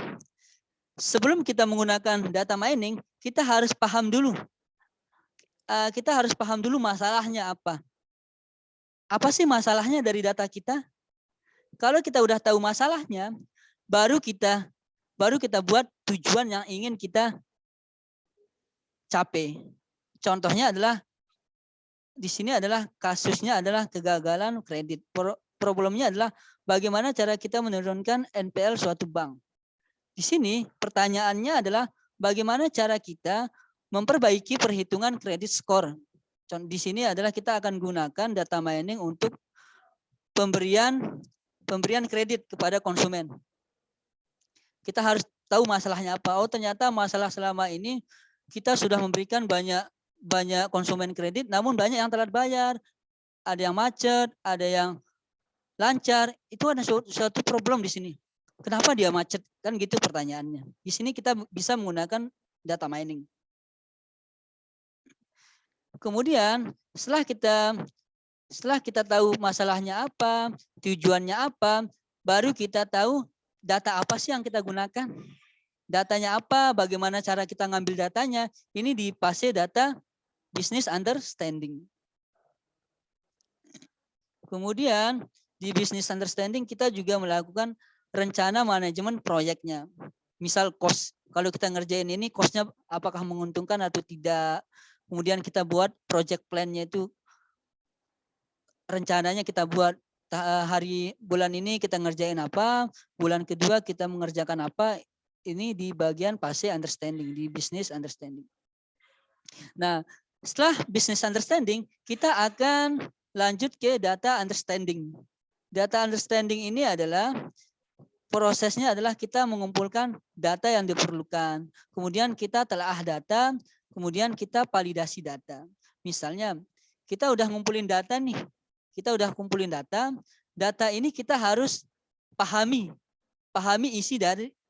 Sebelum kita menggunakan data mining, kita harus paham dulu. Masalahnya apa. Apa sih masalahnya dari data kita? Kalau kita udah tahu masalahnya, baru kita buat tujuan yang ingin kita capai. Contohnya adalah di sini adalah kasusnya adalah kegagalan kredit. Problemnya adalah bagaimana cara kita menurunkan NPL suatu bank. Di sini pertanyaannya adalah bagaimana cara kita memperbaiki perhitungan kredit skor. Di sini adalah kita akan gunakan data mining untuk pemberian kredit kepada konsumen. Kita harus tahu masalahnya apa. Oh, ternyata masalah selama ini kita sudah memberikan banyak konsumen kredit, namun banyak yang telat bayar. Ada yang macet, ada yang lancar. Itu ada suatu problem di sini. Kenapa dia macet? Kan gitu pertanyaannya. Di sini kita bisa menggunakan data mining. Kemudian setelah kita tahu masalahnya apa, tujuannya apa, baru kita tahu data apa sih yang kita gunakan. Datanya apa, bagaimana cara kita ngambil datanya. Ini di fase data business understanding. Kemudian di business understanding kita juga melakukan rencana manajemen proyeknya. Misal cost, kalau kita ngerjain ini costnya apakah menguntungkan atau tidak. Kemudian kita buat project plan-nya itu, rencananya kita buat bulan ini kita ngerjain apa, bulan kedua kita mengerjakan apa. Ini di bagian fase understanding, di business understanding. Nah, setelah business understanding, kita akan lanjut ke data understanding. Data understanding ini adalah prosesnya adalah kita mengumpulkan data yang diperlukan. Kemudian kita telaah data, kemudian kita validasi data. Misalnya, kita udah ngumpulin data nih. Kita udah kumpulin data. Data ini kita harus pahami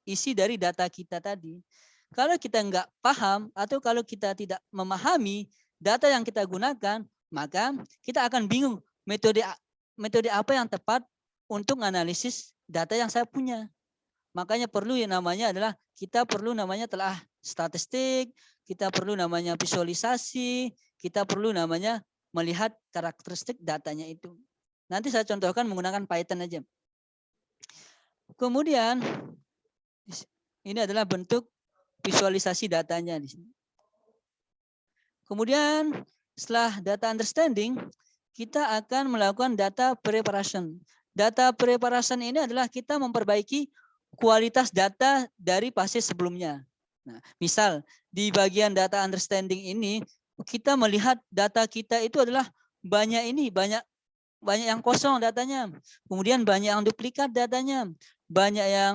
isi dari data kita tadi. Kalau kita nggak paham atau kalau kita tidak memahami data yang kita gunakan, maka kita akan bingung metode apa yang tepat untuk analisis data yang saya punya. Makanya perlu yang namanya adalah kita perlu namanya telah statistik, kita perlu namanya visualisasi, kita perlu namanya melihat karakteristik datanya itu. Nanti saya contohkan menggunakan Python aja. Kemudian ini adalah bentuk visualisasi datanya di sini. Kemudian setelah data understanding, kita akan melakukan data preparation. Data preparation ini adalah kita memperbaiki kualitas data dari fase sebelumnya. Nah, misal di bagian data understanding ini kita melihat data kita itu adalah banyak yang kosong datanya, kemudian banyak yang duplikat datanya, banyak yang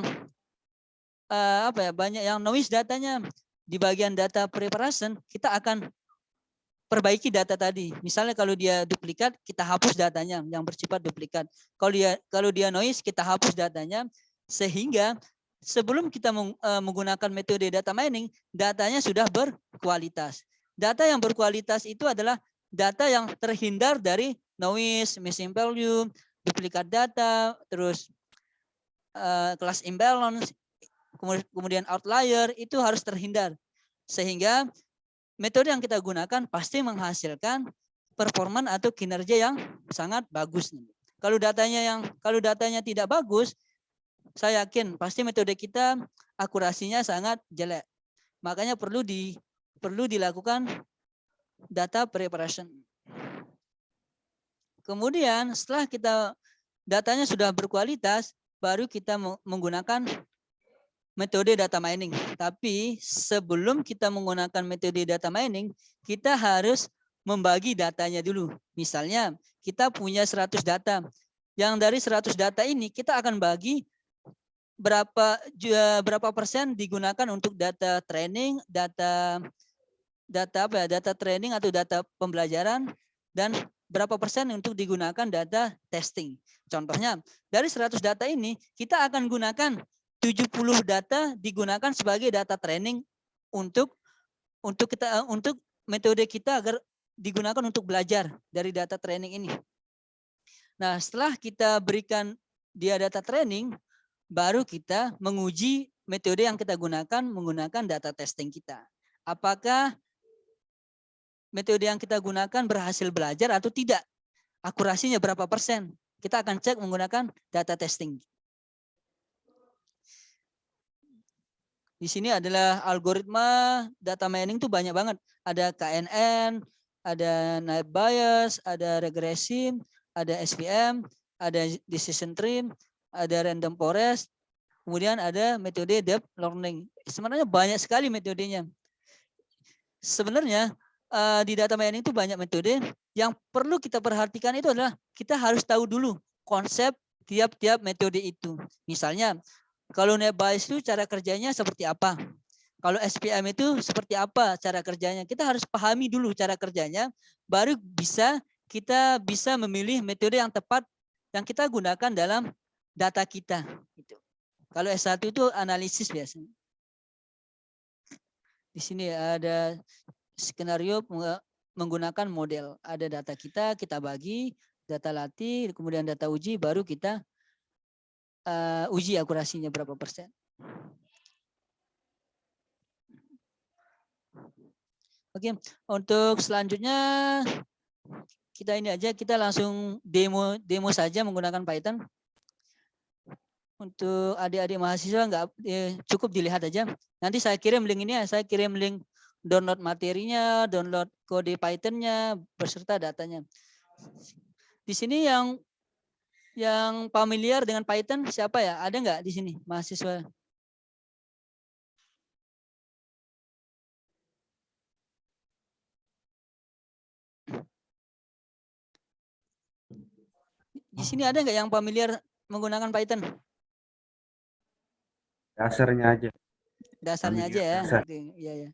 banyak yang noise datanya. Di bagian data preparation kita akan perbaiki data tadi. Misalnya kalau dia duplikat, kita hapus datanya yang bersifat duplikat. Kalau dia noise, kita hapus datanya sehingga sebelum kita menggunakan metode data mining, datanya sudah berkualitas. Data yang berkualitas itu adalah data yang terhindar dari noise, missing value, duplikat data, terus class imbalance, kemudian outlier, itu harus terhindar. Sehingga metode yang kita gunakan pasti menghasilkan performan atau kinerja yang sangat bagus. Kalau datanya tidak bagus, saya yakin pasti metode kita akurasinya sangat jelek. Makanya perlu dilakukan data preparation. Kemudian setelah datanya sudah berkualitas, baru kita menggunakan metode data mining. Tapi sebelum kita menggunakan metode data mining, kita harus membagi datanya dulu. Misalnya kita punya 100 data. Yang dari 100 data ini kita akan bagi berapa persen digunakan untuk data training, data training atau data pembelajaran, dan berapa persen untuk digunakan data testing. Contohnya, dari 100 data ini kita akan gunakan 70 data digunakan sebagai data training untuk metode kita agar digunakan untuk belajar dari data training ini. Nah, setelah kita berikan dia data training, baru kita menguji metode yang kita gunakan menggunakan data testing kita. Apakah metode yang kita gunakan berhasil belajar atau tidak? Akurasinya berapa persen? Kita akan cek menggunakan data testing. Di sini adalah algoritma data mining itu banyak banget. Ada KNN, ada naive Bayes, ada regressive, ada SVM, ada decision tree, ada random forest, kemudian ada metode deep learning. Sebenarnya banyak sekali metodenya. Sebenarnya di data mining itu banyak metode. Yang perlu kita perhatikan itu adalah kita harus tahu dulu konsep tiap-tiap metode itu. Misalnya kalau naive Bayes itu cara kerjanya seperti apa? Kalau SPM itu seperti apa cara kerjanya? Kita harus pahami dulu cara kerjanya, baru kita bisa memilih metode yang tepat yang kita gunakan dalam data kita. Kalau S1 itu analisis biasanya. Di sini ada skenario menggunakan model. Ada data kita bagi, data latih, kemudian data uji, baru kita uji akurasinya berapa persen. Oke, untuk selanjutnya kita langsung demo saja menggunakan Python. Untuk adik-adik mahasiswa cukup dilihat aja. Nanti saya kirim link ini, saya kirim link download materinya, download kode Python-nya beserta datanya. Di sini yang familiar dengan Python siapa ya? Ada nggak di sini mahasiswa? Di sini ada nggak yang familiar menggunakan Python? Dasarnya aja. Dasarnya aja ya. Dasar. Oke, iya ya.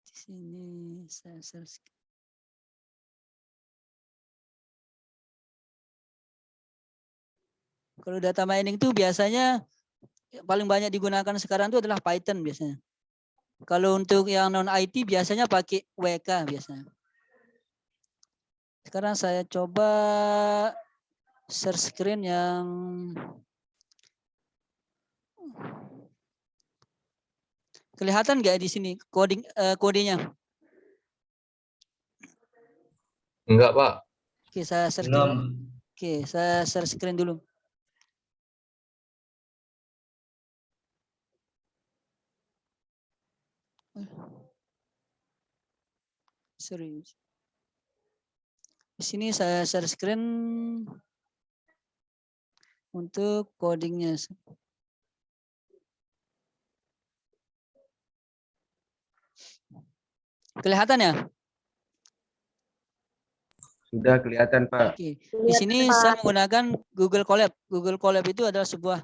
Di sini saya search. Kalau data mining itu biasanya paling banyak digunakan sekarang itu adalah Python biasanya. Kalau untuk yang non IT biasanya pakai WK biasanya. Sekarang saya coba share screen yang kelihatan nggak di sini kodenya? Enggak, Pak. Oke, saya share Belum. screen. Oke, saya share screen dulu. Sorry. Di sini saya share screen untuk codingnya. Kelihatan ya? Sudah kelihatan, Pak. Oke. Di sini saya menggunakan Google Colab. Google Colab itu adalah sebuah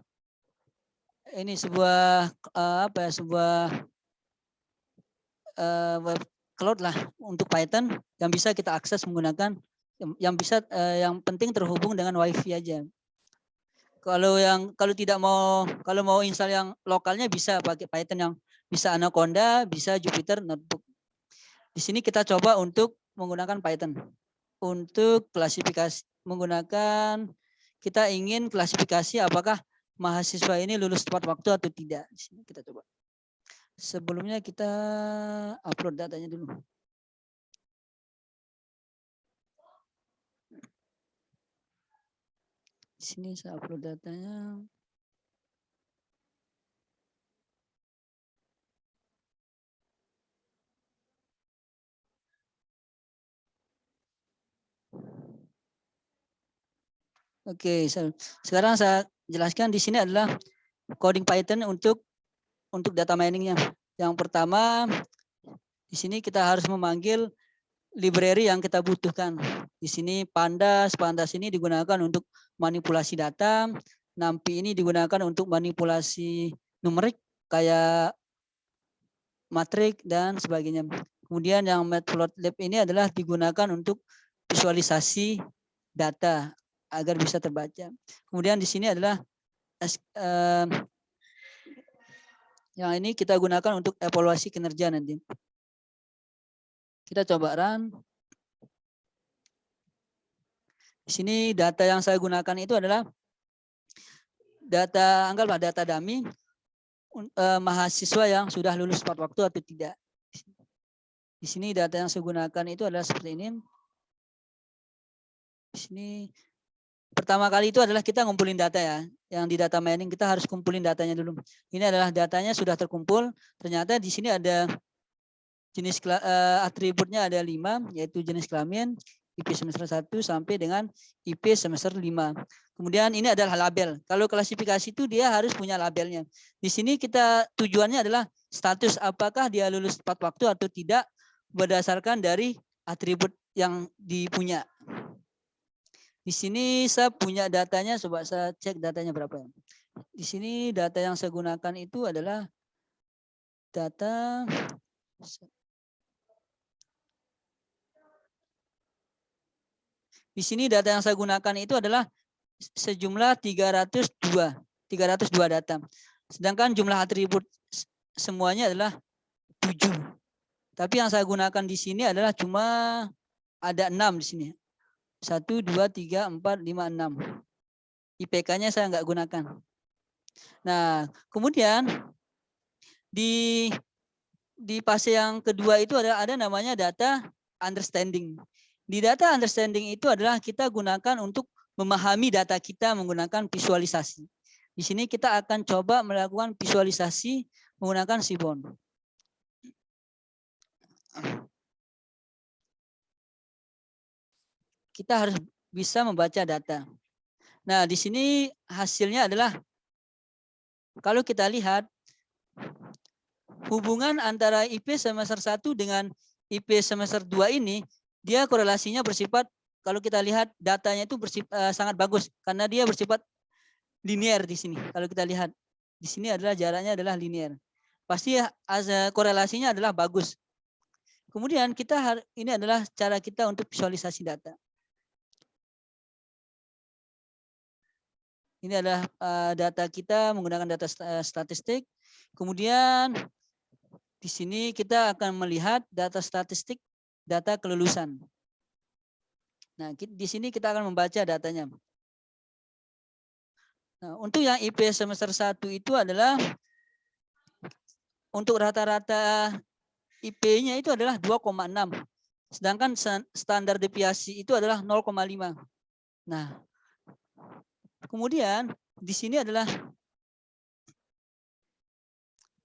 web cloud lah untuk Python yang bisa kita akses menggunakan yang penting terhubung dengan WiFi aja. Kalau mau install yang lokalnya bisa pakai Python yang bisa Anaconda, bisa Jupyter Notebook. Di sini kita coba untuk menggunakan Python. Untuk klasifikasi kita ingin klasifikasi apakah mahasiswa ini lulus tepat waktu atau tidak. Di sini kita coba. Sebelumnya kita upload datanya dulu. Di sini saya upload datanya. Oke, sekarang saya jelaskan di sini adalah coding Python untuk untuk data miningnya. Yang pertama, di sini kita harus memanggil library yang kita butuhkan. Di sini pandas ini digunakan untuk manipulasi data, NumPy ini digunakan untuk manipulasi numerik kayak matrik dan sebagainya. Kemudian yang matplotlib ini adalah digunakan untuk visualisasi data agar bisa terbaca. Kemudian di sini adalah yang ini kita gunakan untuk evaluasi kinerja nanti. Kita coba run. Di sini data yang saya gunakan itu adalah data, anggaplah data dummy mahasiswa yang sudah lulus tepat waktu atau tidak. Di sini data yang saya gunakan itu adalah seperti ini. Di sini pertama kali itu adalah kita ngumpulin data ya. Yang di data mining kita harus kumpulin datanya dulu. Ini adalah datanya sudah terkumpul. Ternyata di sini ada jenis atributnya ada 5, yaitu jenis kelamin, IP semester 1 sampai dengan IP semester 5. Kemudian ini adalah label. Kalau klasifikasi itu dia harus punya labelnya. Di sini kita tujuannya adalah status apakah dia lulus tepat waktu atau tidak berdasarkan dari atribut yang dipunya. Di sini saya punya datanya, coba saya cek datanya berapa. Di sini data yang saya gunakan itu adalah data di sini data yang saya gunakan itu adalah sejumlah 302 data. Sedangkan jumlah atribut semuanya adalah 7. Tapi yang saya gunakan di sini adalah cuma ada 6 di sini. 1, 2, 3, 4, 5, 6. IPK-nya saya nggak gunakan. Nah, kemudian di fase yang kedua itu ada namanya data understanding. Di data understanding itu adalah kita gunakan untuk memahami data kita menggunakan visualisasi. Di sini kita akan coba melakukan visualisasi menggunakan Seaborn. Kita harus bisa membaca data. Nah, di sini hasilnya adalah kalau kita lihat hubungan antara IP semester 1 dengan IP semester 2 ini, dia korelasinya bersifat, kalau kita lihat datanya itu sangat bagus karena dia bersifat linear di sini. Kalau kita lihat di sini adalah jaraknya adalah linear. Pasti korelasinya adalah bagus. Kemudian ini adalah cara kita untuk visualisasi data. Ini adalah data kita menggunakan data statistik. Kemudian di sini kita akan melihat data statistik, data kelulusan. Nah, di sini kita akan membaca datanya. Nah, untuk yang IP semester 1 itu adalah untuk rata-rata IP-nya itu adalah 2,6. Sedangkan standar deviasi itu adalah 0,5. Nah, kemudian di sini adalah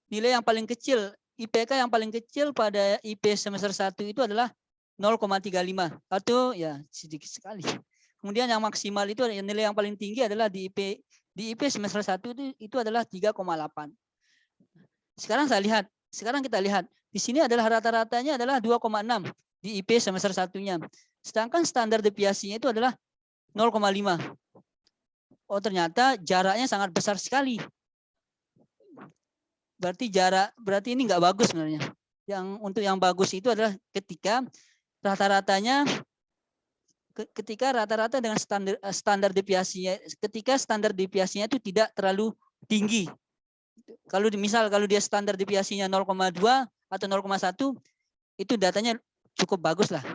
nilai yang paling kecil, IPK yang paling kecil pada IP semester 1 itu adalah 0,35 atau ya sedikit sekali. Kemudian yang maksimal itu nilai yang paling tinggi adalah di IP semester 1 itu adalah 3,8. Sekarang kita lihat di sini adalah rata-ratanya adalah 2,6 di IP semester 1-nya. Sedangkan standar deviasinya itu adalah 0,5. Oh, ternyata jaraknya sangat besar sekali. Berarti ini nggak bagus sebenarnya. Untuk yang bagus itu adalah ketika rata-rata dengan standar deviasinya, ketika standar deviasinya itu tidak terlalu tinggi. Kalau dia standar deviasinya 0,2 atau 0,1 itu datanya cukup bagus lah.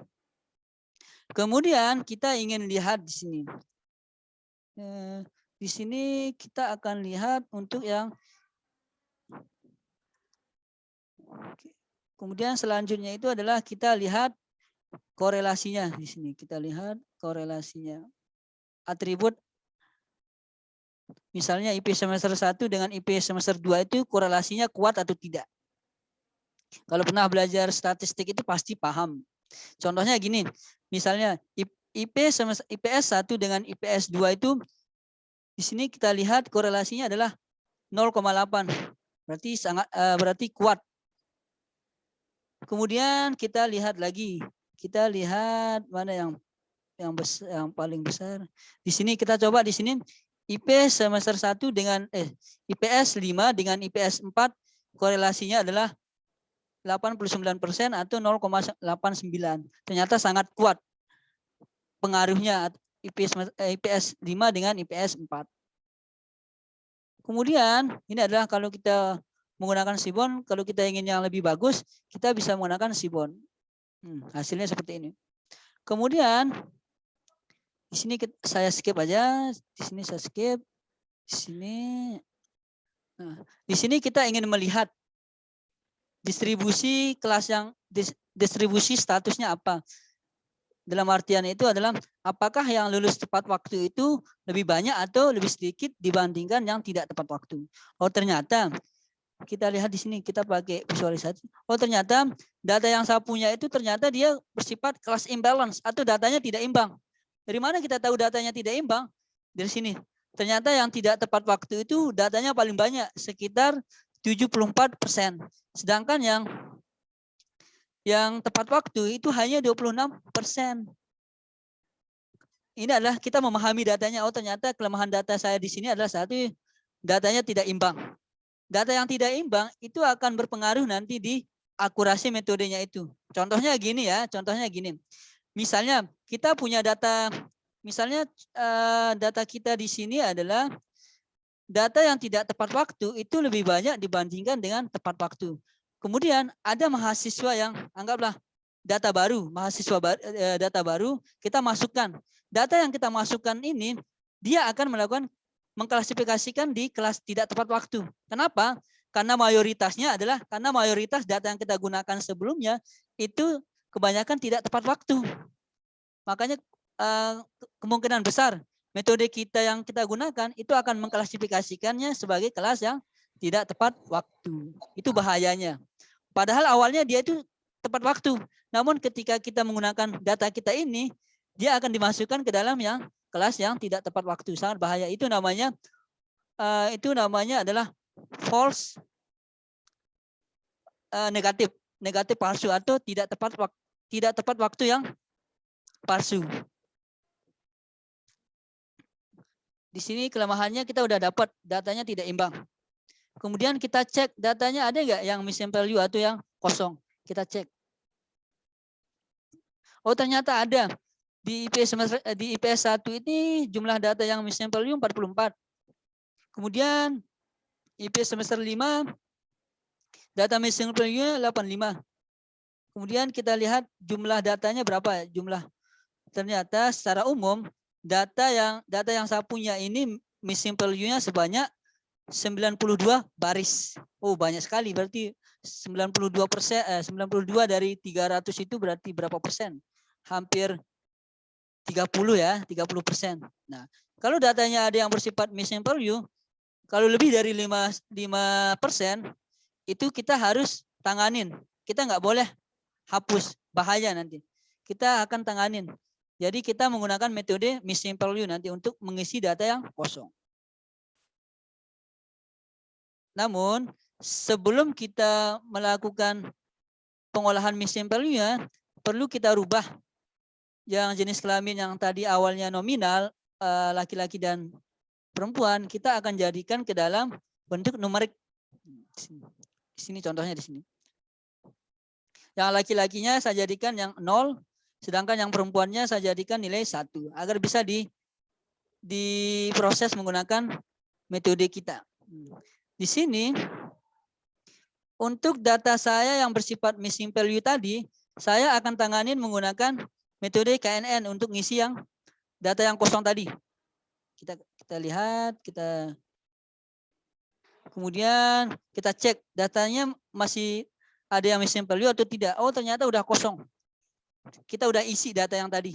Kemudian kita ingin lihat di sini. Di sini kita akan lihat untuk yang kemudian selanjutnya itu adalah kita lihat korelasinya. Di sini kita lihat korelasinya. Atribut misalnya IP semester 1 dengan IP semester 2 itu korelasinya kuat atau tidak. Kalau pernah belajar statistik itu pasti paham. Contohnya gini, misalnya IPS 1 dengan IPS 2 itu di sini kita lihat korelasinya adalah 0,8. berarti kuat. Kemudian kita lihat lagi. Kita lihat mana yang paling besar. Di sini kita coba di sini IP semester 1 dengan IPS 5 dengan IPS 4 korelasinya adalah 89% atau 0,89. Ternyata sangat kuat pengaruhnya IPS 5 dengan IPS 4. Kemudian ini adalah kalau kita menggunakan Seaborn, kalau kita ingin yang lebih bagus, kita bisa menggunakan Seaborn. Hasilnya seperti ini. Kemudian di sini saya skip aja, di sini saya skip, di sini. Nah, di sini kita ingin melihat distribusi kelas yang distribusi statusnya apa. Dalam artian itu adalah apakah yang lulus tepat waktu itu lebih banyak atau lebih sedikit dibandingkan yang tidak tepat waktu. Oh ternyata kita lihat di sini, kita pakai visualisasi. Oh ternyata data yang saya punya itu ternyata dia bersifat class imbalance atau datanya tidak imbang. Dari mana kita tahu datanya tidak imbang? Dari sini. Ternyata yang tidak tepat waktu itu datanya paling banyak, sekitar 74%. Sedangkan yang tepat waktu itu hanya 26%. Ini adalah kita memahami datanya. Oh ternyata kelemahan data saya di sini adalah satu, datanya tidak imbang. Data yang tidak imbang itu akan berpengaruh nanti di akurasi metodenya itu. Contohnya gini ya, Misalnya kita punya data, misalnya data kita di sini adalah data yang tidak tepat waktu itu lebih banyak dibandingkan dengan tepat waktu. Kemudian ada mahasiswa yang anggaplah data baru, data baru kita masukkan. Data yang kita masukkan ini dia akan mengklasifikasikan di kelas tidak tepat waktu. Kenapa? Karena mayoritas data yang kita gunakan sebelumnya itu kebanyakan tidak tepat waktu. Makanya kemungkinan besar metode kita yang kita gunakan itu akan mengklasifikasikannya sebagai kelas yang tidak tepat waktu. Itu bahayanya. Padahal awalnya dia itu tepat waktu. Namun ketika kita menggunakan data kita ini, dia akan dimasukkan ke dalam yang kelas yang tidak tepat waktu. Sangat bahaya. Itu namanya adalah false negatif palsu atau tidak tepat waktu yang palsu. Di sini kelemahannya kita udah dapat datanya tidak imbang. Kemudian kita cek datanya ada nggak yang missing value atau yang kosong. Kita cek. Oh ternyata ada. Di IPS 1 ini jumlah data yang missing value 44. Kemudian IPS semester 5 data missing value 85. Kemudian kita lihat jumlah datanya berapa? Ternyata secara umum data yang saya punya ini missing value-nya sebanyak 92 baris. Oh, banyak sekali, berarti 92% 92 dari 300 itu berarti berapa persen? Hampir 30 ya, 30%. Nah, kalau datanya ada yang bersifat missing value, kalau lebih dari 5% itu kita harus tanganin. Kita nggak boleh hapus, bahaya nanti. Kita akan tanganin. Jadi kita menggunakan metode missing value nanti untuk mengisi data yang kosong. Namun sebelum kita melakukan pengolahan missing value-nya, perlu kita rubah yang jenis kelamin yang tadi awalnya nominal, laki-laki dan perempuan, kita akan jadikan ke dalam bentuk numerik. Di sini contohnya di sini. Yang laki-lakinya saya jadikan yang 0, sedangkan yang perempuannya saya jadikan nilai 1 agar bisa diproses menggunakan metode kita. Di sini untuk data saya yang bersifat missing value tadi, saya akan tanganin menggunakan metode KNN untuk ngisi yang data yang kosong tadi. Kita lihat, kemudian kita cek datanya masih ada yang missing value atau tidak. Oh ternyata udah kosong. Kita udah isi data yang tadi.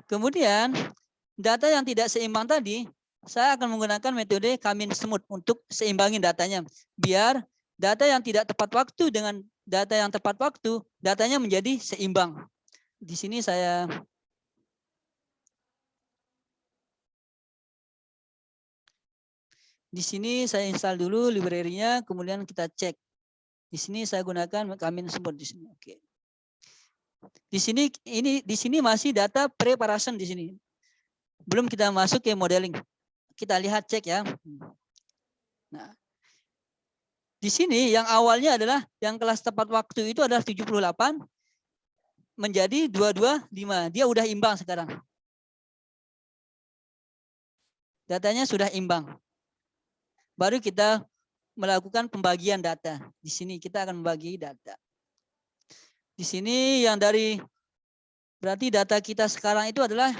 Kemudian data yang tidak seimbang tadi, saya akan menggunakan metode K-min smooth untuk seimbangin datanya. Biar data yang tidak tepat waktu dengan data yang tepat waktu, datanya menjadi seimbang. Di sini saya Di sini saya install dulu library-nya, kemudian kita cek. Di sini saya gunakan Kamin Support di sini. Oke. Di sini masih data preparation di sini. Belum kita masuk ke modeling. Kita lihat cek ya. Nah, di sini yang awalnya adalah yang kelas tepat waktu itu adalah 78 menjadi 225. Dia udah imbang sekarang. Datanya sudah imbang. Baru kita melakukan pembagian data. Di sini kita akan membagi data. Di sini yang dari berarti data kita sekarang itu adalah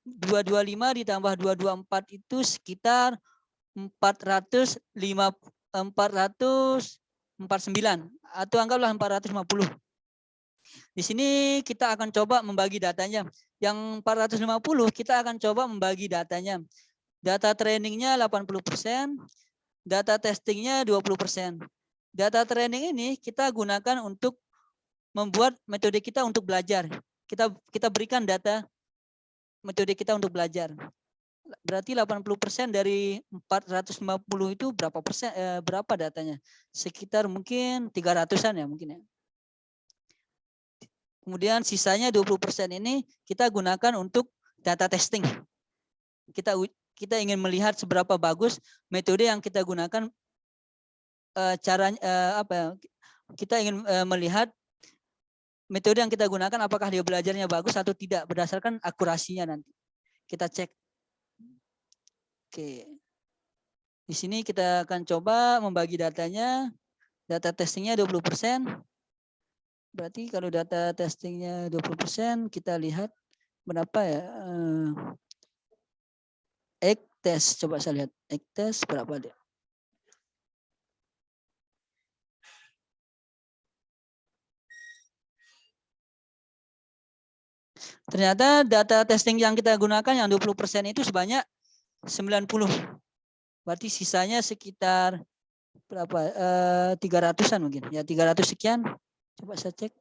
225 ditambah 224 itu sekitar 449 atau anggaplah 450. Di sini kita akan coba membagi datanya. Yang 450 kita akan coba membagi datanya. Data trainingnya 80%, data testingnya 20%. Data training ini kita gunakan untuk membuat metode kita untuk belajar. Kita berikan data metode kita untuk belajar. Berarti 80% dari 450 itu berapa persen? Berapa datanya? Sekitar mungkin 300-an ya mungkin ya. Kemudian sisanya 20% ini kita gunakan untuk data testing. Kita ingin melihat seberapa bagus metode yang kita gunakan, kita ingin melihat metode yang kita gunakan apakah dia belajarnya bagus atau tidak berdasarkan akurasinya nanti. Kita cek. Oke. Di sini kita akan coba membagi datanya. Data testingnya 20%. Berarti kalau data testingnya 20%, kita lihat berapa ya? Test, coba saya lihat. Test berapa dia? Ternyata data testing yang kita gunakan yang 20% itu sebanyak 90. Berarti sisanya sekitar berapa? 300-an mungkin. Ya 300 sekian. Coba saya cek.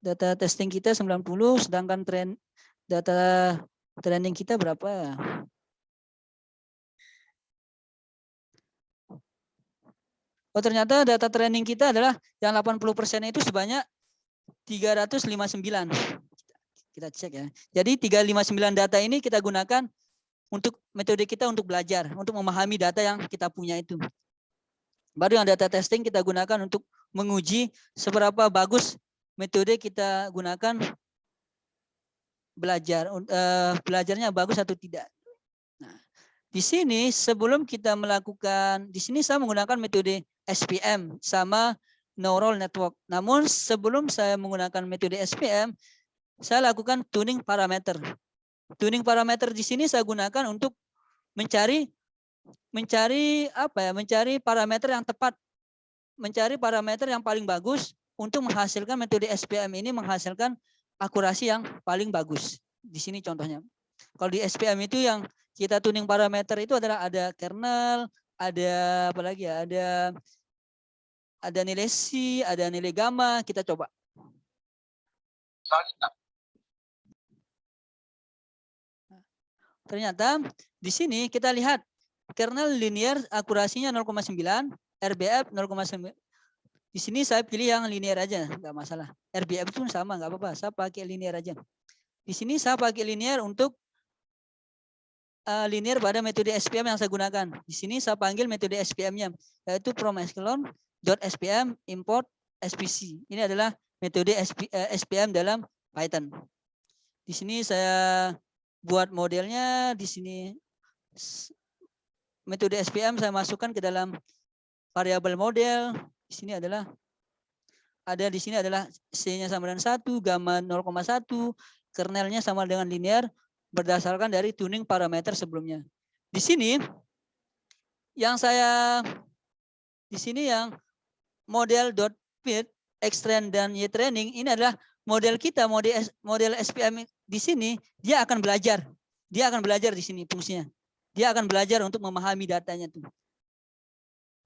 Data testing kita 90, sedangkan data training kita berapa? Oh, ternyata data training kita adalah yang 80% itu sebanyak 359. Kita cek ya. Jadi 359 data ini kita gunakan untuk metode kita untuk belajar, untuk memahami data yang kita punya itu. Baru yang data testing kita gunakan untuk menguji seberapa bagus metode kita gunakan belajar, belajarnya bagus atau tidak. Nah, di sini sebelum kita melakukan, di sini saya menggunakan metode SPM sama neural network. Namun sebelum saya menggunakan metode SPM, saya lakukan tuning parameter. Tuning parameter di sini saya gunakan untuk mencari parameter yang tepat, mencari parameter yang paling bagus untuk menghasilkan metode SPM ini menghasilkan akurasi yang paling bagus. Di sini contohnya. Kalau di SPM itu yang kita tuning parameter itu adalah ada kernel, ada apa lagi ya? Ada nilai C, ada nilai gamma, kita coba. Ternyata di sini kita lihat kernel linear akurasinya 0,9, RBF 0,9. Di sini saya pilih yang linear aja, nggak masalah. RBF pun sama, nggak apa-apa. Saya pakai linear aja. Di sini saya pakai linear untuk linear pada metode SPM yang saya gunakan. Di sini saya panggil metode SPM-nya, yaitu from SPM import SPC. Ini adalah metode SPM dalam Python. Di sini saya buat modelnya. Di sini metode SPM saya masukkan ke dalam variabel model. Di sini adalah di sini adalah C-nya sama dengan 1, gamma 0,1, kernelnya sama dengan linear berdasarkan dari tuning parameter sebelumnya. Di sini yang model.fit, xtrain dan ytraining ini adalah model kita, model SPM di sini dia akan belajar. Dia akan belajar di sini fungsinya. Dia akan belajar untuk memahami datanya tuh.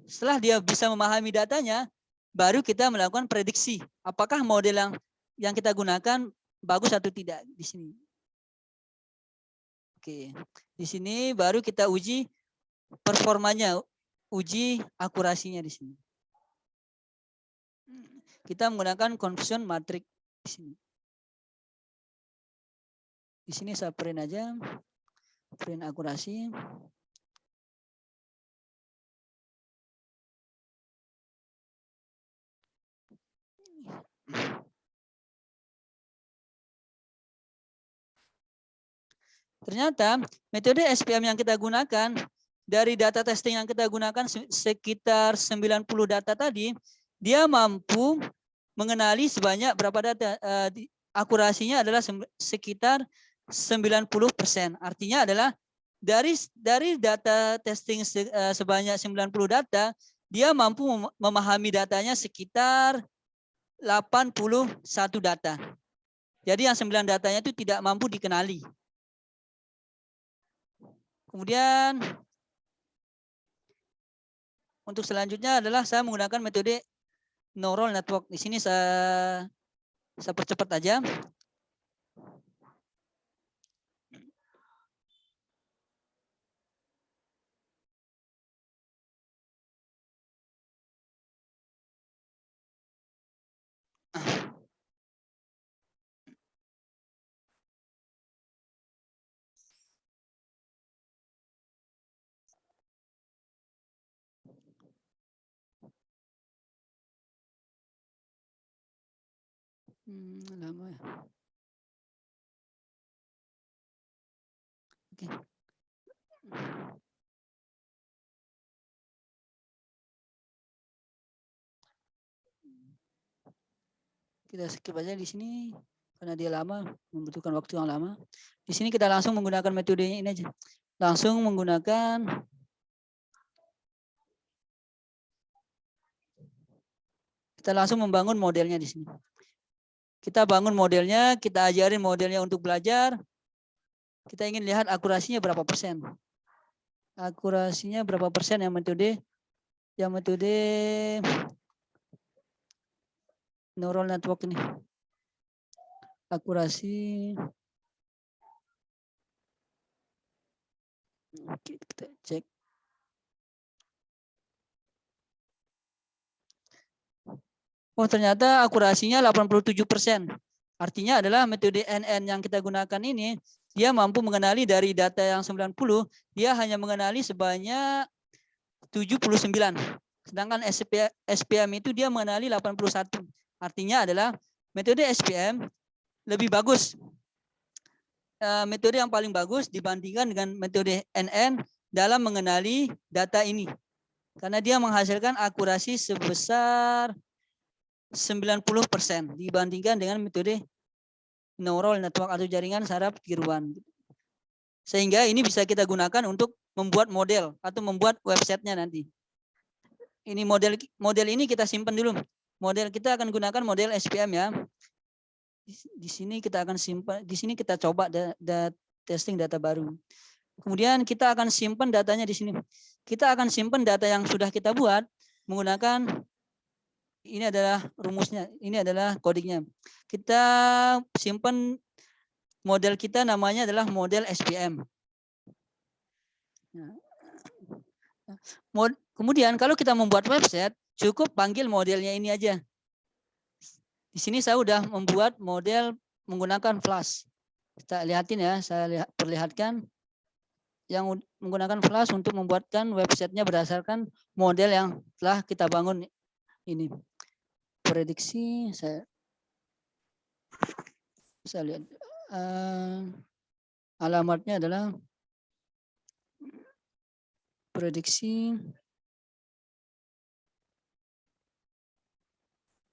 Setelah dia bisa memahami datanya, baru kita melakukan prediksi apakah model yang kita gunakan bagus atau tidak di sini. Oke, di sini baru kita uji performanya, uji akurasinya di sini. Kita menggunakan conversion matrix di sini. Di sini saya print aja, print akurasi. Ternyata metode SPM yang kita gunakan dari data testing yang kita gunakan sekitar 90 data tadi, dia mampu mengenali sebanyak berapa data. Akurasinya adalah sekitar 90%. Artinya adalah dari data testing sebanyak 90 data, dia mampu memahami datanya sekitar 81 data. Jadi yang 9 datanya itu tidak mampu dikenali. Kemudian untuk selanjutnya adalah saya menggunakan metode neural network. Di sini saya percepat aja. Lama ya. Oke. Kita skip aja di sini karena dia lama, membutuhkan waktu yang lama. Di sini kita langsung menggunakan metode ini aja. Langsung menggunakan kita langsung membangun modelnya di sini. Kita bangun modelnya, kita ajarin modelnya untuk belajar. Kita ingin lihat akurasinya berapa persen. Akurasinya berapa persen yang metode neural network ini. Akurasi. Oke, kita cek. Oh, ternyata akurasinya 87%. Artinya adalah metode NN yang kita gunakan ini, dia mampu mengenali dari data yang 90, dia hanya mengenali sebanyak 79. Sedangkan SPM itu dia mengenali 81. Artinya adalah metode SPM lebih bagus. Metode yang paling bagus dibandingkan dengan metode NN dalam mengenali data ini. Karena dia menghasilkan akurasi sebesar 90% dibandingkan dengan metode neural network atau jaringan saraf tiruan. Sehingga ini bisa kita gunakan untuk membuat model atau membuat websitenya nanti. Ini model ini kita simpan dulu. Model kita akan gunakan model SPM ya. Di sini kita akan simpan. Di sini kita coba testing data baru. Kemudian kita akan simpan datanya di sini. Kita akan simpan data yang sudah kita buat menggunakan. Ini adalah rumusnya, ini adalah codingnya. Kita simpan model kita, namanya adalah model SPM. Kemudian kalau kita membuat website, cukup panggil modelnya ini aja. Di sini saya sudah membuat model menggunakan Flash. Kita lihatin ya, saya perlihatkan yang menggunakan Flash untuk membuatkan websitenya berdasarkan model yang telah kita bangun ini. Prediksi saya lihat alamatnya adalah prediksi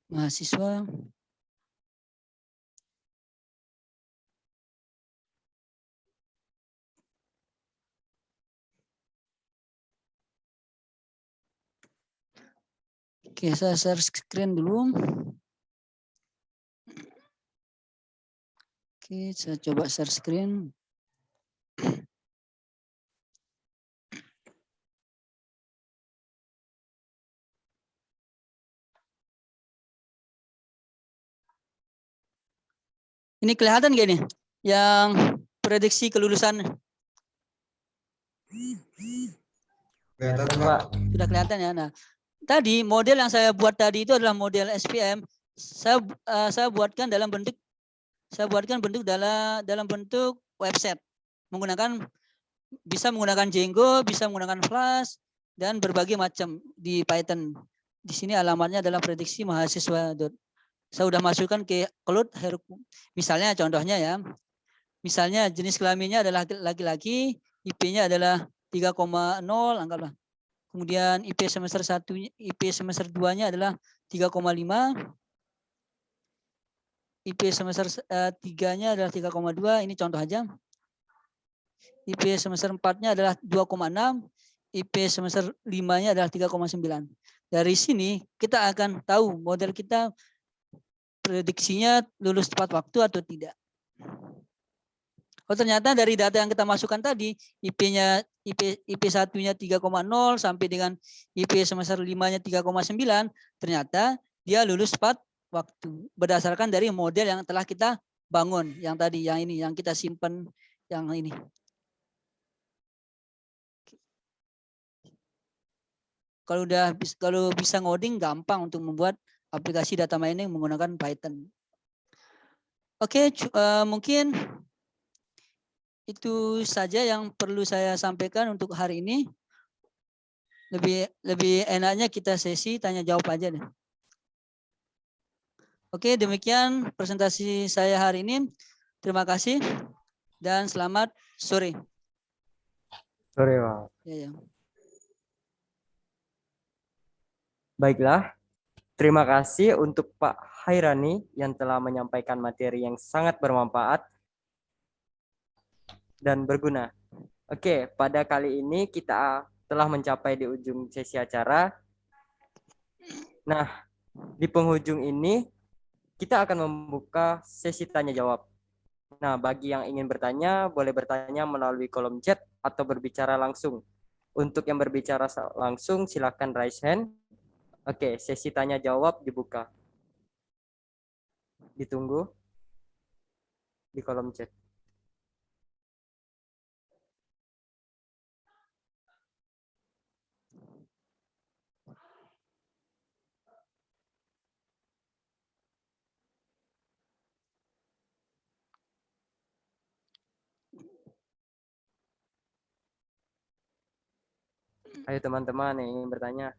mahasiswa Oke, saya share screen dulu. Oke, saya coba share screen. Ini kelihatan gak nih? Yang prediksi kelulusan. Pak. Sudah kelihatan ya. Nah, tadi model yang saya buat tadi itu adalah model SPM. Saya buatkan dalam bentuk dalam bentuk website bisa menggunakan Django, bisa menggunakan Flash dan berbagai macam di Python. Di sini alamatnya adalah prediksi mahasiswa. Saya sudah masukkan ke Cloud Heroku. Misalnya contohnya ya. Misalnya jenis kelaminnya adalah laki-laki, IP-nya adalah 3,0 anggaplah. Kemudian IP semester 1, IP semester 2-nya adalah 3,5. IP semester 3-nya adalah 3,2, ini contoh aja. IP semester 4-nya adalah 2,6, IP semester 5-nya adalah 3,9. Dari sini kita akan tahu model kita prediksinya lulus tepat waktu atau tidak. Oh, ternyata dari data yang kita masukkan tadi, IP-nya IP 1-nya 3,0 sampai dengan IP semester 5-nya 3,9, ternyata dia lulus tepat waktu berdasarkan dari model yang telah kita bangun, yang tadi, yang ini, yang kita simpan, yang ini. Kalau bisa ngoding gampang untuk membuat aplikasi data mining menggunakan Python. Oke, mungkin itu saja yang perlu saya sampaikan untuk hari ini. Lebih enaknya kita sesi tanya jawab aja deh. Oke, demikian presentasi saya hari ini. Terima kasih dan selamat sore. Sore, Pak. Ya. Baiklah, terima kasih untuk Pak Hairani yang telah menyampaikan materi yang sangat bermanfaat dan berguna. Oke, pada kali ini kita telah mencapai di ujung sesi acara. Nah, di penghujung ini kita akan membuka sesi tanya jawab. Nah, bagi yang ingin bertanya, boleh bertanya melalui kolom chat atau berbicara langsung. Untuk yang berbicara langsung, silakan raise hand. Oke, sesi tanya jawab dibuka. Ditunggu di kolom chat. Ayo teman-teman yang ingin bertanya.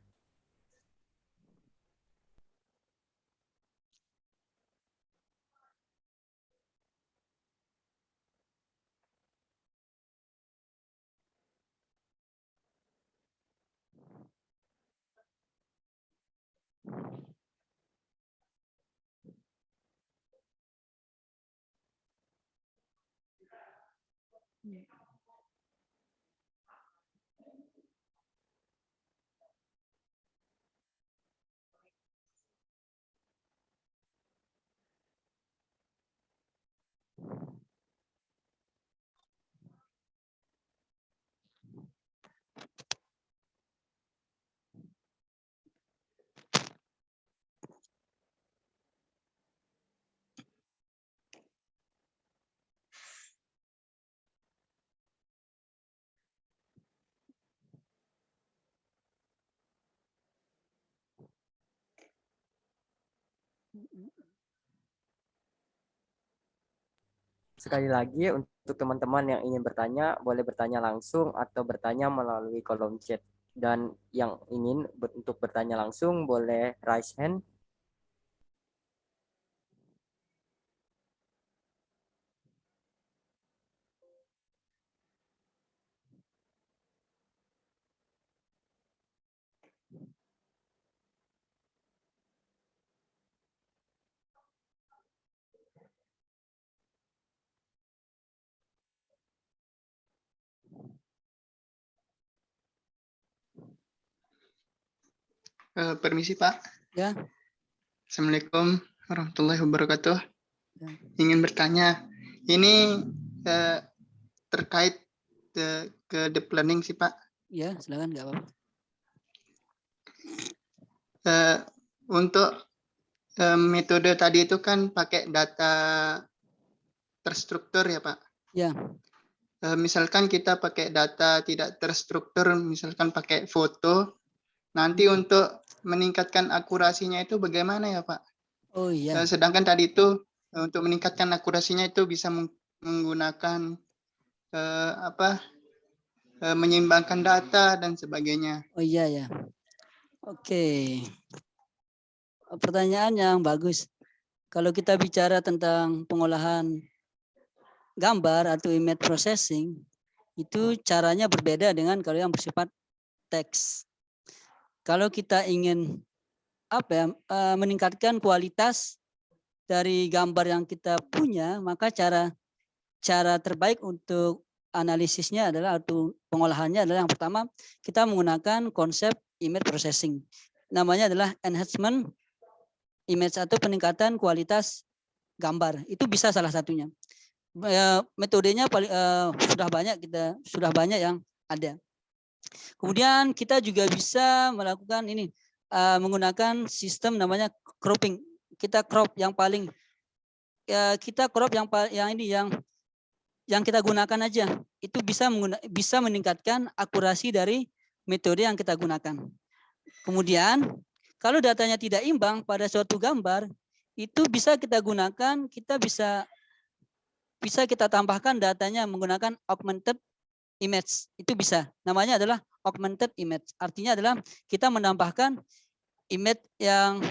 Sekali lagi untuk teman-teman yang ingin bertanya, boleh bertanya langsung atau bertanya melalui kolom chat. Dan yang ingin untuk bertanya langsung boleh raise hand. Permisi Pak. Ya. Assalamualaikum warahmatullahi wabarakatuh. Ya. Ingin bertanya, ini terkait ke deep learning sih Pak. Ya, silakan, nggak apa-apa. Untuk metode tadi itu kan pakai data terstruktur ya Pak. Ya. misalkan kita pakai data tidak terstruktur, misalkan pakai foto, nanti untuk meningkatkan akurasinya itu bagaimana ya Pak? Oh iya. Sedangkan tadi itu untuk meningkatkan akurasinya itu bisa menggunakan menyeimbangkan data dan sebagainya. Oh iya ya. Oke. Pertanyaan yang bagus. Kalau kita bicara tentang pengolahan gambar atau image processing, itu caranya berbeda dengan kalau yang bersifat teks. Kalau kita ingin meningkatkan kualitas dari gambar yang kita punya, maka cara terbaik untuk analisisnya adalah atau pengolahannya adalah yang pertama kita menggunakan konsep image processing. Namanya adalah enhancement image atau peningkatan kualitas gambar. Itu bisa salah satunya. Metodenya sudah banyak yang ada. Kemudian kita juga bisa melakukan ini menggunakan sistem namanya cropping. Kita crop yang paling yang kita gunakan aja. Itu bisa meningkatkan akurasi dari metode yang kita gunakan. Kemudian kalau datanya tidak imbang pada suatu gambar, itu bisa kita gunakan, kita bisa kita tambahkan datanya menggunakan augmented image. Itu bisa. Namanya adalah augmented image. Artinya adalah kita menambahkan image yang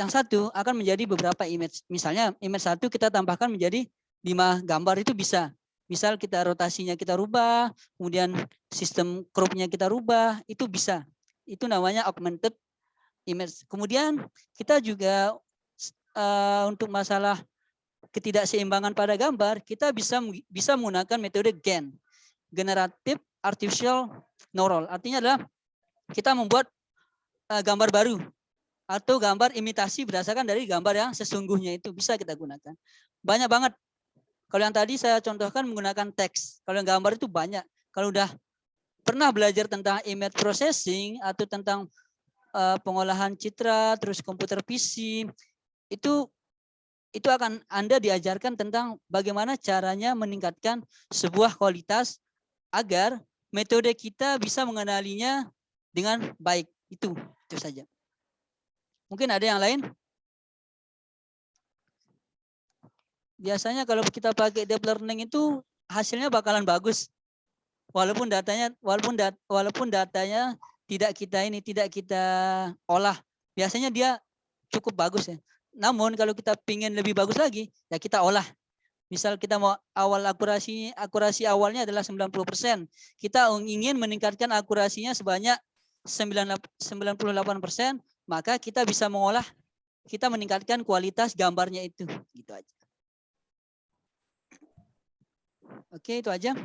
satu akan menjadi beberapa image. Misalnya image satu kita tambahkan menjadi 5 gambar, itu bisa. Misal kita rotasinya kita rubah, kemudian sistem crop-nya kita rubah, itu bisa. Itu namanya augmented image. Kemudian kita juga untuk masalah ketidakseimbangan pada gambar, kita bisa menggunakan metode GAN, Generative Artificial Neural. Artinya adalah kita membuat gambar baru atau gambar imitasi berdasarkan dari gambar yang sesungguhnya, itu bisa kita gunakan. Banyak banget. Kalau yang tadi saya contohkan menggunakan teks. Kalau yang gambar itu banyak. Kalau udah pernah belajar tentang image processing atau tentang pengolahan citra, terus komputer vision, itu akan Anda diajarkan tentang bagaimana caranya meningkatkan sebuah kualitas agar metode kita bisa mengenalinya dengan baik. Itu saja. Mungkin ada yang lain? Biasanya kalau kita pakai deep learning itu hasilnya bakalan bagus. Walaupun datanya tidak kita olah. Biasanya dia cukup bagus ya. Namun kalau kita ingin lebih bagus lagi, ya kita olah. Misal kita mau akurasi awalnya adalah 90%. Kita ingin meningkatkan akurasinya sebanyak 98%, maka kita bisa mengolah, kita meningkatkan kualitas gambarnya itu. Gitu aja. Oke, itu aja.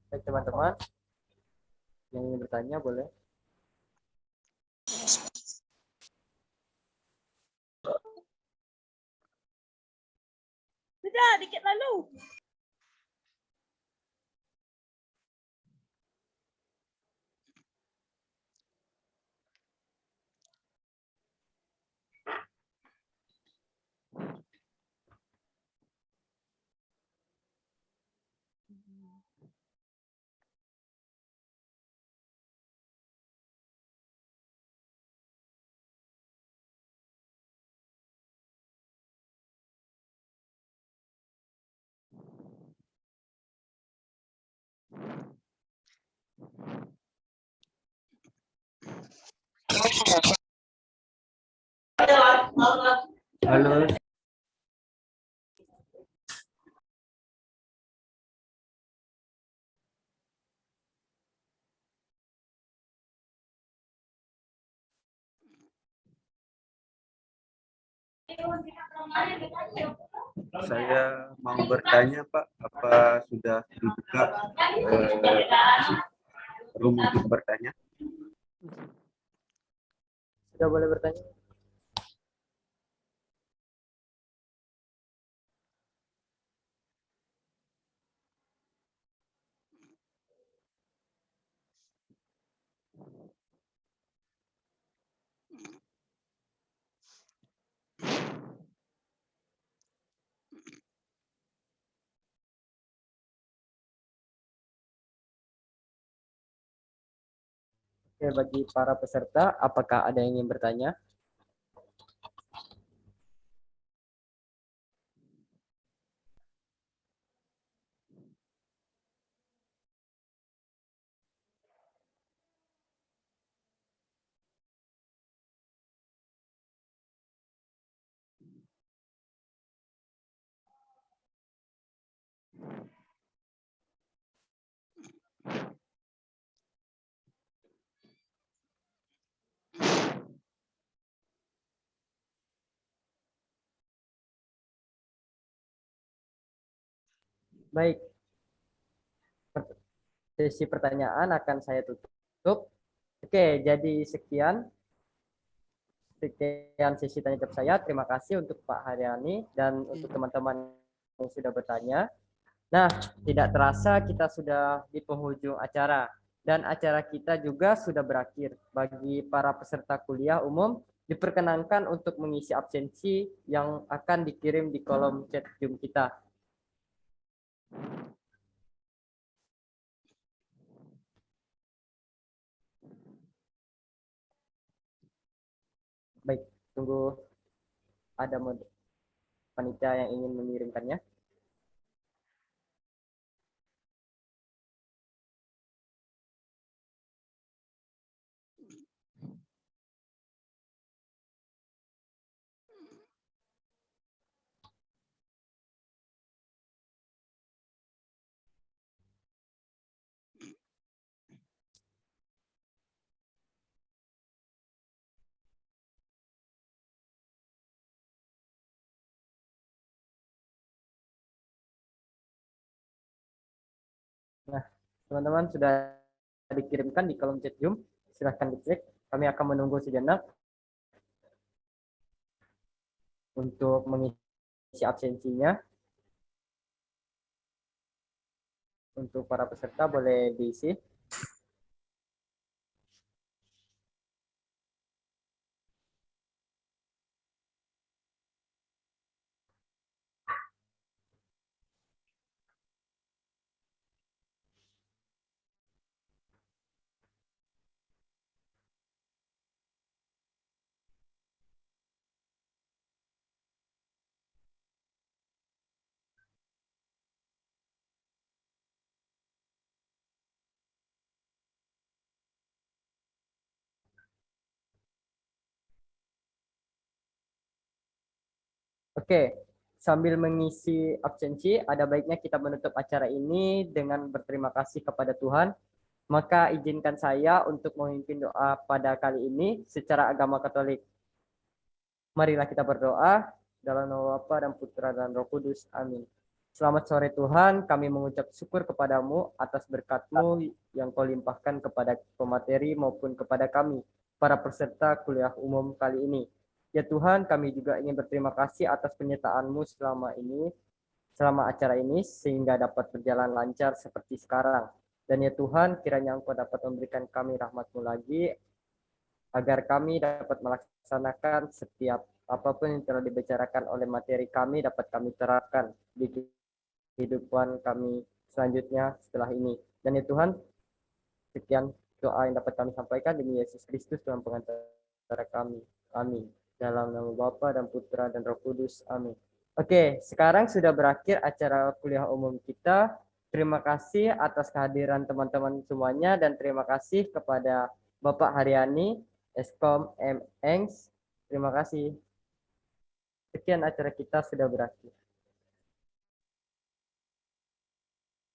Baik teman-teman, yang ingin bertanya boleh. Sudah, dikit lalu. Halo. Saya mau bertanya Pak, apa sudah dibuka room untuk bertanya? Sudah boleh bertanya. Oke, bagi para peserta, apakah ada yang ingin bertanya? Baik, sesi pertanyaan akan saya tutup. Oke, jadi sekian sesi tanya jawab saya. Terima kasih untuk Pak Haryani dan untuk teman-teman yang sudah bertanya. Nah, tidak terasa kita sudah di penghujung acara dan acara kita juga sudah berakhir. Bagi para peserta kuliah umum, diperkenankan untuk mengisi absensi yang akan dikirim di kolom chat Zoom kita. Baik, tunggu ada panitia yang ingin mengirimkannya. Nah, teman-teman sudah dikirimkan di kolom chat Zoom. Silahkan dicek. Kami akan menunggu sejenak untuk mengisi absensinya. Untuk para peserta boleh diisi. Oke, sambil mengisi absensi, ada baiknya kita menutup acara ini dengan berterima kasih kepada Tuhan. Maka izinkan saya untuk memimpin doa pada kali ini secara agama Katolik. Marilah kita berdoa dalam nama Bapa dan Putra dan Roh Kudus. Amin. Selamat sore Tuhan, kami mengucap syukur kepadamu atas berkat-Mu yang Kau limpahkan kepada pemateri maupun kepada kami, para peserta kuliah umum kali ini. Ya Tuhan, kami juga ingin berterima kasih atas penyertaan-Mu selama acara ini, sehingga dapat berjalan lancar seperti sekarang. Dan ya Tuhan, kiranya Engkau dapat memberikan kami rahmat-Mu lagi, agar kami dapat melaksanakan setiap apapun yang telah dibicarakan oleh materi kami dapat kami terapkan di kehidupan kami selanjutnya setelah ini. Dan ya Tuhan, sekian doa yang dapat kami sampaikan demi Yesus Kristus Tuhan pengantara kami. Amin. Dalam nama Bapa dan Putra dan Roh Kudus. Amin. Oke, sekarang sudah berakhir acara kuliah umum kita. Terima kasih atas kehadiran teman-teman semuanya dan terima kasih kepada Bapak Haryani, Eskom M. Engs. Terima kasih. Sekian acara kita sudah berakhir.